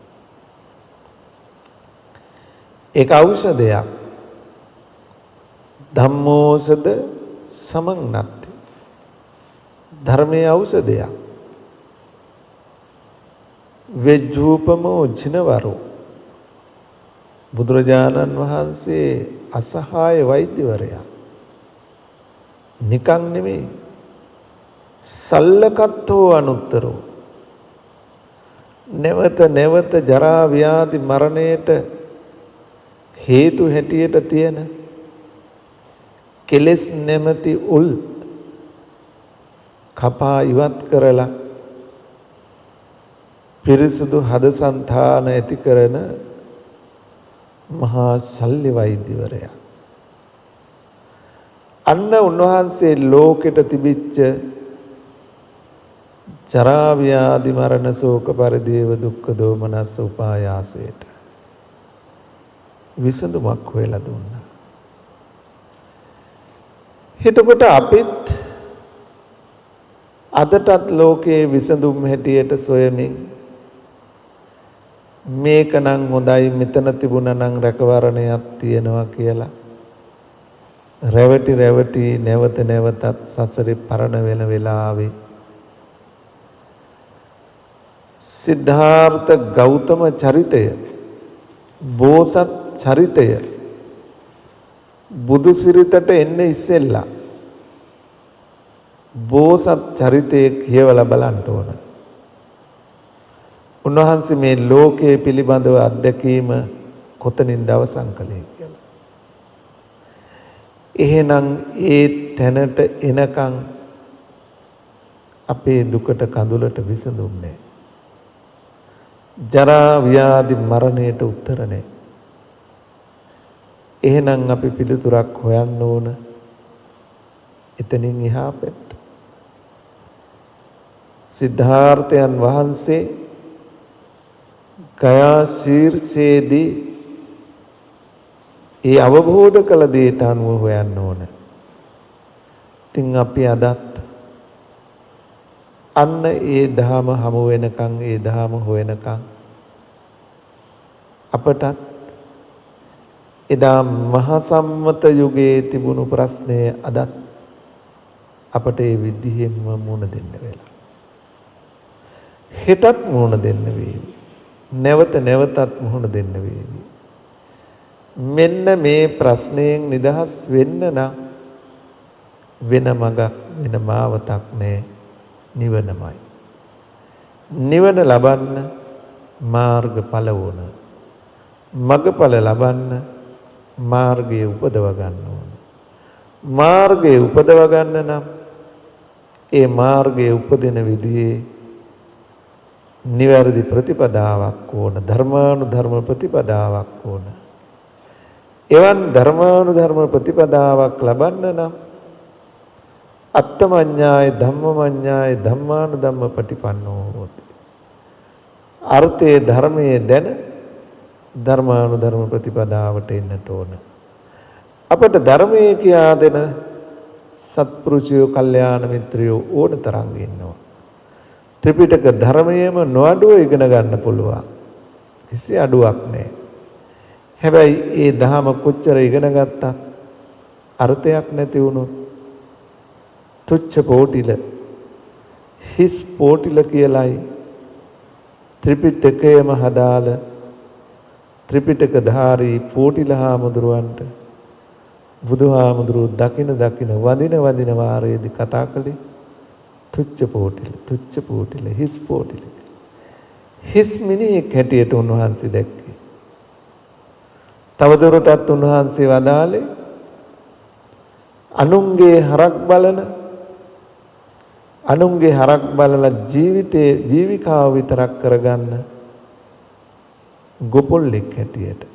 ඒක ඖෂධයක්. ධම්මෝසද සමන්නත්ති. ධර්මයේ ඖෂධයක්. වෙජ්ජූපමෝ ජිනවරෝ. බුදුරජාණන් වහන්සේ අසහාය වෛද්‍යවරයා. නිකන් නෙමෙයි. සල්ලකත්තෝ අනුත්තරෝ. නැවත නැවත ජරා ව්‍යාධි මරණයට හේතු හැටියට තියෙන කෙලෙස් නැමැති උල් කපා ඉවත් කරලා පිරිසුදු හදසන්තාන ඇති කරන මහා ශල්්‍ය වෛද්‍යවරයා. අන්න උන්වහන්සේ ලෝකෙට තිබිච්ච ජරා ව්‍යාධි මරණ ශෝක පරිදේව දුක්ඛ දෝමනස්ස උපායාසයට විසඳුමක් හොයලා දුන්නා. එතකොට අපිත් අදටත් ලෝකයේ විසඳුම් හැටියට සොයමින් මේක නම් හොඳයි මෙතන තිබුණා නම් රැකවරණයක් තියෙනවා කියලා රැවටි රැවටි නැවත නැවතත් සසරේ පරණ වෙන වෙලාවේ සිද්ධාර්ථ ගෞතම චරිතය බෝසත් චරිතය බුදු සිරිතට එන්න ඉස්සෙල්ලා බෝසත් චරිතය කියවලා බලන්න ඕන. උන්වහන්සේ මේ ලෝකයේ පිළිබඳව අත්දැකීම කොතනින්ද අවසන් කළේ කියලා. එහෙනම් ඒ තැනට එනකන් අපේ දුකට කඳුලට විසඳුම් නැහැ. ජරා ව්‍යාධි මරණයට උත්තර නැහැ. එහෙනම් අපි පිළිතුරක් හොයන්න ඕන එතනින් එහා පැත්ත. සිද්ධාර්ථයන් වහන්සේ ගයා ශීර්ෂයේදී ඒ අවබෝධ කළ දේට අනුව හොයන්න ඕන. ඉතින් අපි අදත් අන්න ඒ ධහම හමු වෙනකන් ඒ ධහම හොයනකන් අපටත් එදා මහා සම්මත යුගයේ තිබුණු ප්‍රශ්නය අදත් අපට ඒ විදිහෙන්ම මුණ දෙන්න වෙලා. හෙටත් මුණ දෙන්න වේවි. නැවත නැවතත් මුහුණ දෙන්න වේවි. මෙන්න මේ ප්‍රශ්නයෙන් නිදහස් වෙන්න නම් වෙන මඟක් වෙන මාවතක් නැහැ. නිවනමයි. නිවන ලබන්න මාර්ගඵල ඕන. මගඵල ලබන්න මාර්ගයේ උපදව ගන්න ඕන. මාර්ගයේ උපදව ගන්න නම් ඒ මාර්ගයේ උපදින විදිහේ නිවැරදි ප්‍රතිපදාවක් ඕන. ධර්මානුධර්ම ප්‍රතිපදාවක් ඕන. එවන් ධර්මානුධර්ම ප්‍රතිපදාවක් ලබන්න නම් අත්තමඤ්ඤාය ධම්මමඤ්ඤාය ධම්මානුධම්ම පටිපන්නෝ හෝති. අර්ථයේ ධර්මයේ දැන ධර්මානුධර්ම ප්‍රතිපදාවට එන්නට ඕන. අපට ධර්මයේ කියා දෙන සත්පුරුෂයෝ කල්යාණ මිත්‍රයෝ ඕන තරම් ඉන්නවා. ත්‍රිපිටක ධර්මයේම නොඅඩුව ඉගෙන ගන්න පුළුවන්. කිසි අඩුවක් නැහැ. හැබැයි ඒ ධහම කොච්චර ඉගෙන ගත්තත් අර්ථයක් නැති වුණොත් තුච්ච පොටිල හිස් පොටිල කියලයි ත්‍රිපිටකයම හදාල ත්‍රිපිටක ධාරී පොටිල හාමුදුරුවන්ට බුදුහාමුදුරුවෝ දකින වදින වාරයේදී කතා කළේ තුච්ච පෝටිල හිස් පෝටිල. හිස් මිනිහෙක් හැටියට උන්වහන්සේ දැක්කේ. තවදුරටත් උන්වහන්සේ වදාළේ අනුන්ගේ හරක් බලලා ජීවිකාව විතරක් කරගන්න ගොපොල්ලෙක් හැටියට.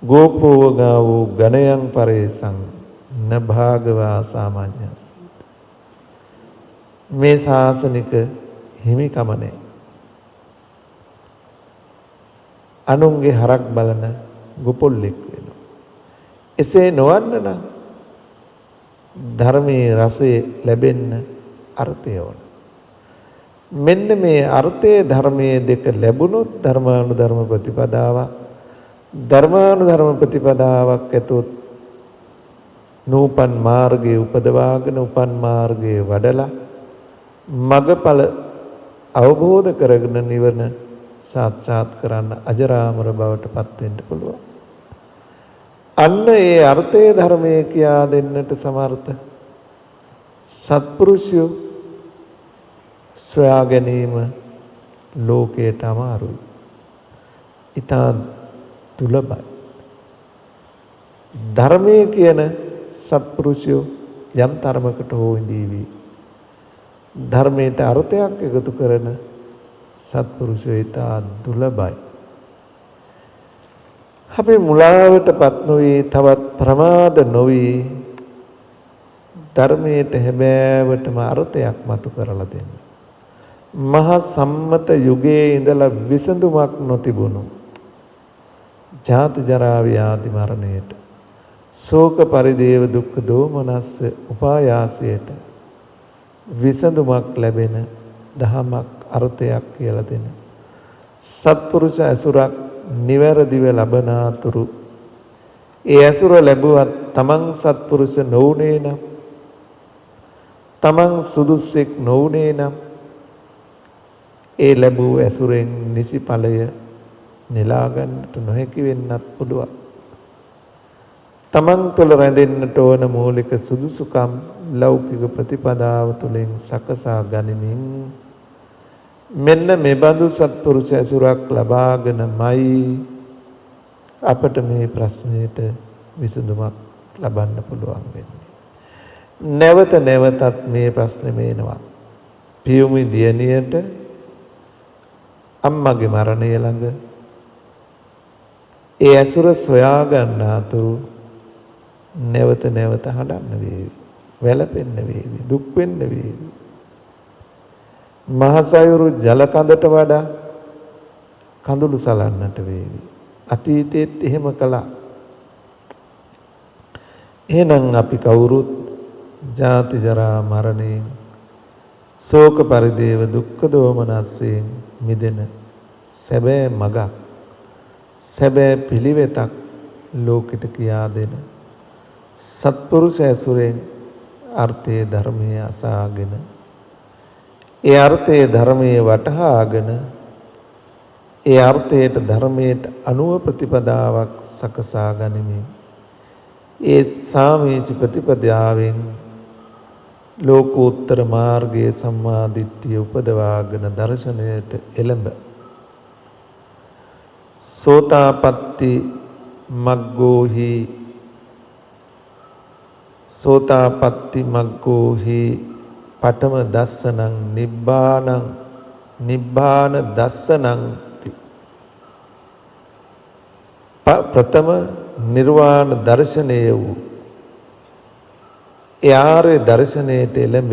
ගෝපෝවගා වූ ගණයන් පරේසං නභාගවා සාමාන්‍යස්. මේ ශාසනික හිමිකම නැහැ. අනුන්ගේ හරක් බලන ගොපොල්ලෙක් වෙනවා. එසේ නොවන්න නම් ධර්මයේ රසය ලැබෙන්න අර්ථය ඕන. මෙන්න මේ අර්ථයේ ධර්මයේ දෙක ලැබුණොත් ධර්මානුධර්ම ප්‍රතිපදාවක් ඇතොත් නූපන් මාර්ගයේ උපදවාගෙන උපන් මාර්ගයේ වඩලා මගඵල අවබෝධ කරගෙන නිවන සාක්ෂාත් කරන්න අජරාමර බවට පත් වෙන්න පුළුවන්. අන්න ඒ අර්ථයේ ධර්මයේ කියා දෙන්නට සමර්ථ සත්පුරුෂයෝ සොයා ගැනීම ලෝකයට අමාරුයි. ඊටා දුලබයි. ධර්මයේ කියන සත්පුරුෂයෝ යම් තරමකට හෝ ඉඳීවි. ධර්මයට අර්ථයක් එකතු කරන සත්පුරුෂයෝ ඊටා දුලබයි. අපි මුලාවටපත් නොවි තවත් ප්‍රමාද නොවි ධර්මයට හැබෑවටම අර්ථයක් මතු කරලා දෙන්න. මහා සම්මත යුගයේ ඉඳලා විසඳුමක් නොතිබුණු ජාති ජරා ව්‍යාධි මරණයට ශෝක පරිදේව දුක්ඛ දෝමනස්ස උපායාසයට විසඳුමක් ලැබෙන දහමක් අර්ථයක් කියලා දෙන සත්පුරුෂ ඇසුරක් නිවැරදිව ලබනාතුරු ඒ ඇසුර ලැබුවත් තමන් සත්පුරුෂ නොවුනේ නම් තමන් සුදුස්සෙක් නොවුනේ නම් ඒ ලැබූ ඇසුරෙන් නිසි ඵලය නෙලා ගන්නට නොහැකි වෙන්නත් පුළුවන්. තමන් තුළ රැඳෙන්නට ඕන මූලික සුදුසුකම් ලෞකික ප්‍රතිපදාව තුළින් සකසා ගනිමින් මෙන්න මෙබඳු සත්පුරුෂ ඇසුරක් ලබාගෙනමයි අපට මේ ප්‍රශ්නයට විසඳුමක් ලබන්න පුළුවන් වෙන්නේ. නැවත නැවතත් මේ ප්‍රශ්නේ මේනවා. පියුමි දියණියට අම්මගේ මරණය ළඟ ඒ ඇසුර සොයා ගන්නාතුරු නැවත නැවත හඬන්න වේවි. වැළපෙන්න වේවි. දුක් වෙන්න වේවි. මහසයුරු ජල කඳට වඩා කඳුළු සලන්නට වේවි. අතීතයේත් එහෙම කළා. එහෙනම් අපි කවුරුත් ජාති ජරා මරණයෙන් ශෝක පරිදේව දුක්ඛ දෝමනස්යෙන් මිදෙන සැබෑ මගක් සැබෑ පිළිවෙතක් ලෝකෙට කියා දෙන සත්පුරුෂ ඇසුරෙන් අර්ථයේ ධර්මයේ අසාගෙන ඒ අර්ථයේ ධර්මයේ වටහාගෙන ඒ අර්ථයට ධර්මයට අනුව ප්‍රතිපදාවක් සකසා ගනිමින් ඒ සාමීච ප්‍රතිපදාවෙන් ලෝකෝත්තර මාර්ගයේ සම්මා දිට්ඨිය උපදවාගෙන දර්ශනයට එළඹ සෝතාපට්ටි මග්ගෝහි පඨම දස්සනං නිබ්බාන දස්සනං ප්‍රථම නිර්වාණ දර්ශනය වූ ඒ ආර්ය දර්ශනයට එළඹ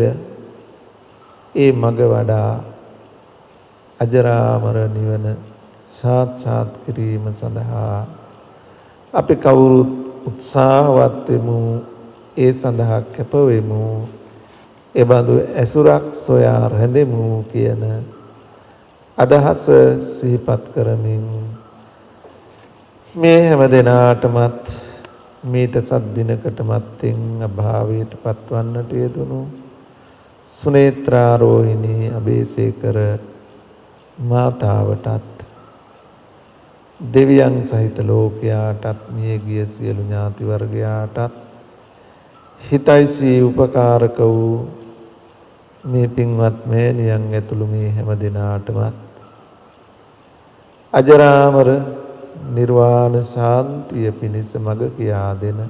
ඒ මඟ වඩා අජරාමර නිවන සාක්ෂාත් කිරීම සඳහා අපි කවුරුත් උත්සාහවත් වෙමු. ඒ සඳහා කැප වෙමු. එබඳු ඇසුරක් සොයා රැඳෙමු කියන අදහස සිහිපත් කරමින් මේ හැම දිනාටමත් මීට සත් දිනකට මත්තෙන් අභාවයට පත්වන්නට යෙදුණු සුනේත්‍රා රෝහිණී අබේසේකර මාතාවටත් දෙවියන් සහිත ලෝකයාටත් මිය ගිය සියලු ඥාති වර්ගයාටත් හිතයිසී උපකාරක වූ මේ පින්වත් මෑණියන් ඇතුළු මේ හැම දිනාටම අජරාමර නිර්වාණ ශාන්තිය පිණිස මඟ කියා දෙන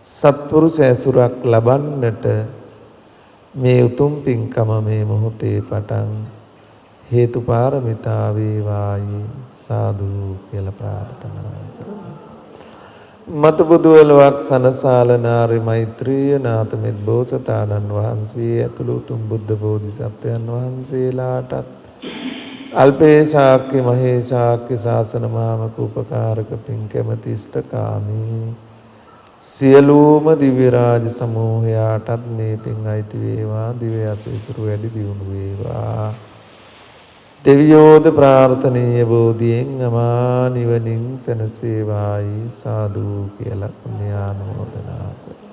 සත්පුරුෂ ඇසුරක් ලබන්නට මේ උතුම් පින්කම මේ මොහොතේ පටන් හේතු පාරමිතා වේවායි සාදු කියලා ප්‍රාර්ථනා කරමු. මතු බුදුවලවක් සනසාල නාරි මෛත්‍රිය නාතමෙත් බෝසතාණන් වහන්සේ ඇතුළු උතුම් බුද්ධ බෝධිසත්වයන් වහන්සේලාටත් අල්පේ ශාක්‍ය මහේ ශාක්‍ය ශාසන මාමක උපකාරක පින් කැමැති ඉෂ්ඨකාමී සියලුම දිව්‍ය රාජ සමූහයාටත් මේ පින් අයිති වේවා. දිව්‍ය අසීසුරු වැඩි දියුණු වේවා. දෙවියෝද ප්‍රාර්ථනීය බෝධියෙන් අමා නිවනින් සැනසේවායි සාදු කියලා පුණ්‍යානුමෝදනා කරමු.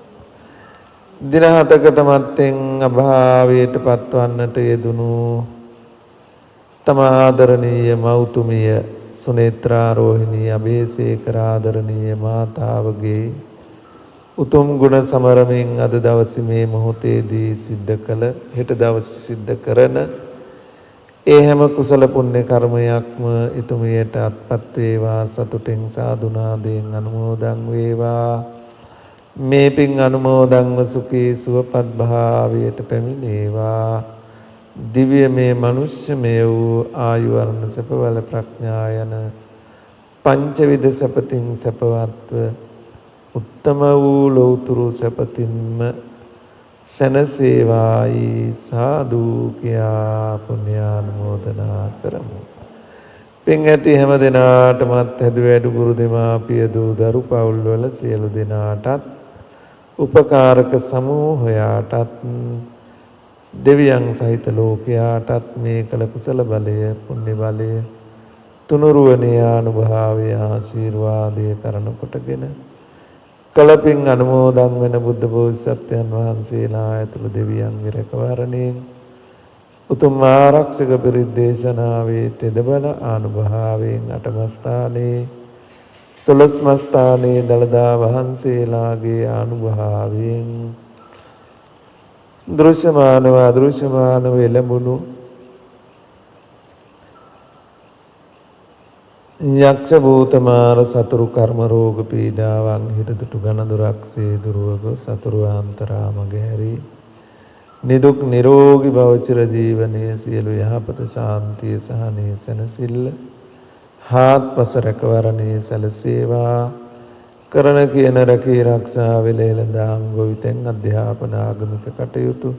දින 7කට මත්තෙන් අභාවයට පත්වන්නට යෙදුණු තම ආදරණීය මෞතුමිය සුනේත්‍රාරෝහිණී අබේසේකර ආදරණීය මාතාවගේ උතුම් ගුණ සමරමින් අද දවසේ මේ මොහොතේදී සිද්ධ කළ හෙට දවසේ සිද්ධ කරන ඒ හැම කුසල පුණ්‍ය කර්මයක්ම ඊතුමියට අත්පත් වේවා. සතුටින් සාදුනාදයෙන් අනුමෝදන් වේවා. මේ පින් අනුමෝදන්ව සුඛී සුවපත් භාවයට පැමිණේවා. දිව්‍ය මේ මනුෂ්‍යමය වූ ආයු වර්ණ සැපවල ප්‍රඥා යන පංචවිධ සැපතින් සැපවත්ව උත්තම වූ ලෞතුරු සැපතින්ම සැනසේවායි සාදු කියා පුණ්‍යානුමෝදනා කරමු. පින් ඇති හැම දිනාටමත් හැදුවැඩු ගුරු දෙමාපිය දූ දරු පවුල් වල සියලු දෙනාටත් උපකාරක සමූහයාටත් දෙවියන් සහිත ලෝකයාටත් මේ කළ කුසල බලය පුණ්‍ය බලය තුනුරුවනේ ආනුභාවය ආශිර්වාදය කරන කොටගෙන කලපින් අනුමෝදන් වෙන බුද්ධ බෝධිසත්වයන් වහන්සේලා ඇතුළු දෙවියන්ගේ රැකවරණයෙන් උතුම් ආරක්ෂක පිරිත් දේශනාවේ තෙදබල ආනුභාවයෙන් අටම ස්ථානයේ 12ම ස්ථානයේ දළදා වහන්සේලාගේ ආනුභාවයෙන් දෘශ්‍යමානව අදෘශ්‍යමානව එළඹුණු යක්ෂ භූත මාර සතුරු කර්ම රෝග පීඩාවන් හිරදුටු ගණදුරක්සේ දුරවග සතුරු ආන්තරා මගහැරී නිදුක් නිරෝගී භව චිර ජීවනයේ සියලු යහපත ශාන්තිය සහනය සැනසෙල්ල හාත්පස රැකවරණේ සැලසේවා. කරන කියන රැකී ආරක්ෂා වෙලෙලඳාම් ගොවිතැන් අධ්‍යාපන ආගමික කටයුතු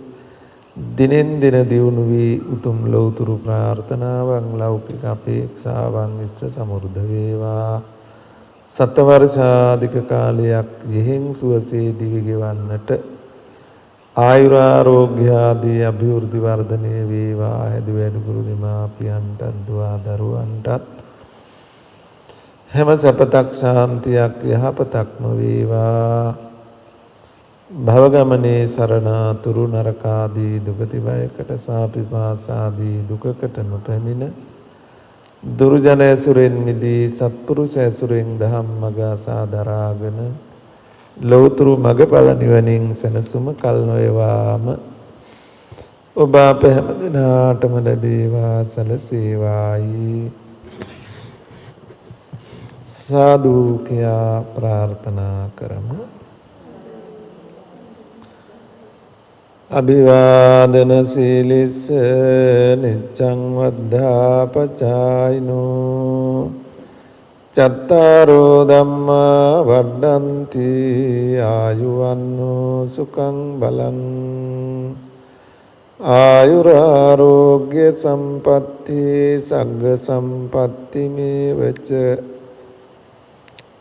දිනෙන් දින දියුණු වී උතුම් ලෞතුරු ප්‍රාර්ථනාවන් ලෞකික අපේක්ෂාවන් ඉෂ්ට සමෘද්ධ වේවා. සතවර්ෂාධික කාලයක් යෙහෙන් සුවසේ දිවි ගෙවන්නට ආයුරාරෝග්‍ය ආදී අභිවෘද්ධි වර්ධනය වේවා. හැදුවැඩු ගුරු දෙමාපියන්ටත් දුවා දරුවන්ටත් හැම සැපතක් ශාන්තියක් යහපතක්ම වේවා. භවගමනේ සරණාතුරු නරකාදී දුගති බයකට සාපිපාසාදී දුකකට නොපැමිණ දුර්ජන ඇසුරෙන් මිදී සත්පුරුෂ ඇසුරෙන් දහම් මඟ අසා දරාගෙන ලෞතුරු මඟඵල නිවනින් සැනසුම කල් නොයවාම ඔබ අප හැම දිනාටම ලැබේවා සැලසේවායි සාදු කියා ප්‍රාර්ථනා කරමු. අභිවාදන සීලිස්ස නිච්ඡං වද්ධාපචායිනෝ චත්තාරෝ ධම්මා වඩ්ඩන්ති ආයුවන්නෝ සුඛං බලං ආයුරාරෝග්‍ය සම්පatti සග්ග සම්පatti මේවච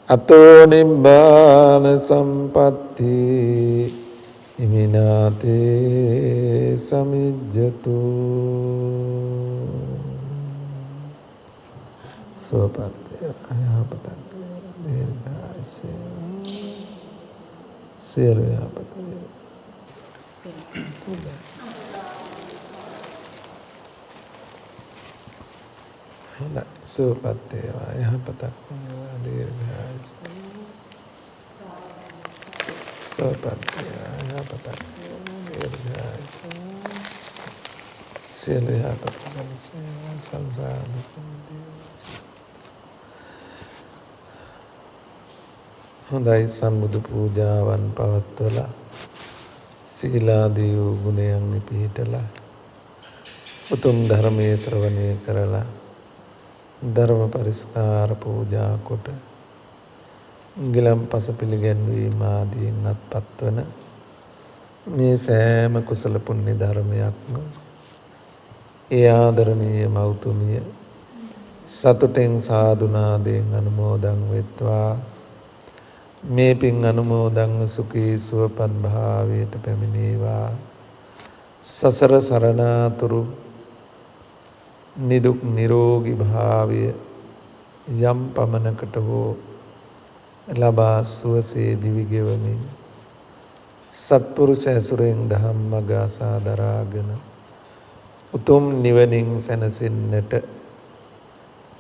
අතෝ නිබ්බාන සම්පatti ඉමිනාතේ සමිජ්ජතු සෝපත්තය අයහපතක් දීර්ඝායුෂය සියලු යහපත හොඳයි සුවපත් වේවා යහපතක් වේවා දීර්ඝායුෂ සුවපත් වේවා යහපතක් වේවා දීර්ඝායුෂ සියලු යහපත සැලසේවා සංසාර දුක් නිවේවා. හොඳයි සම්බුදු පූජාවන් පවත්වලා සීලාදී වූ ගුණයන් පිහිටලා උතුම් ධර්මයේ ශ්‍රවණය කරලා ධර්ම පරිස්කාර පූජා කොට ගිලම්පස පිළිගැන්වීම ආදීන් අත්පත් වන මේ සෑම කුසල පුණ්‍ය ධර්මයක්ම ඒ ආදරණීය මෞතුමිය සතුටෙන් සාදුනාදයෙන් අනුමෝදන් වෙත්වා. මේ පින් අනුමෝදන්ව සුඛී සුවපත් භාවයට පැමිණේවා. සසර සරණාතුරු නිදුක් නිරෝගී භාවය යම් පමණකට හෝ ලබා සුවසේ දිවි ගෙවමින් සත්පුරුෂ ඇසුරෙන් ධම්මග අසා දරාගෙන උතුම් නිවනින් සැනසෙන්නට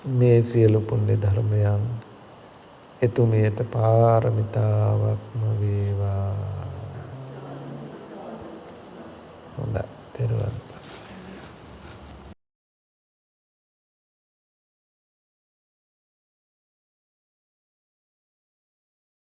මේ සියලු පුණ්‍ය ධර්මයන් එතුමියට පාරමිතාවක්ම වේ.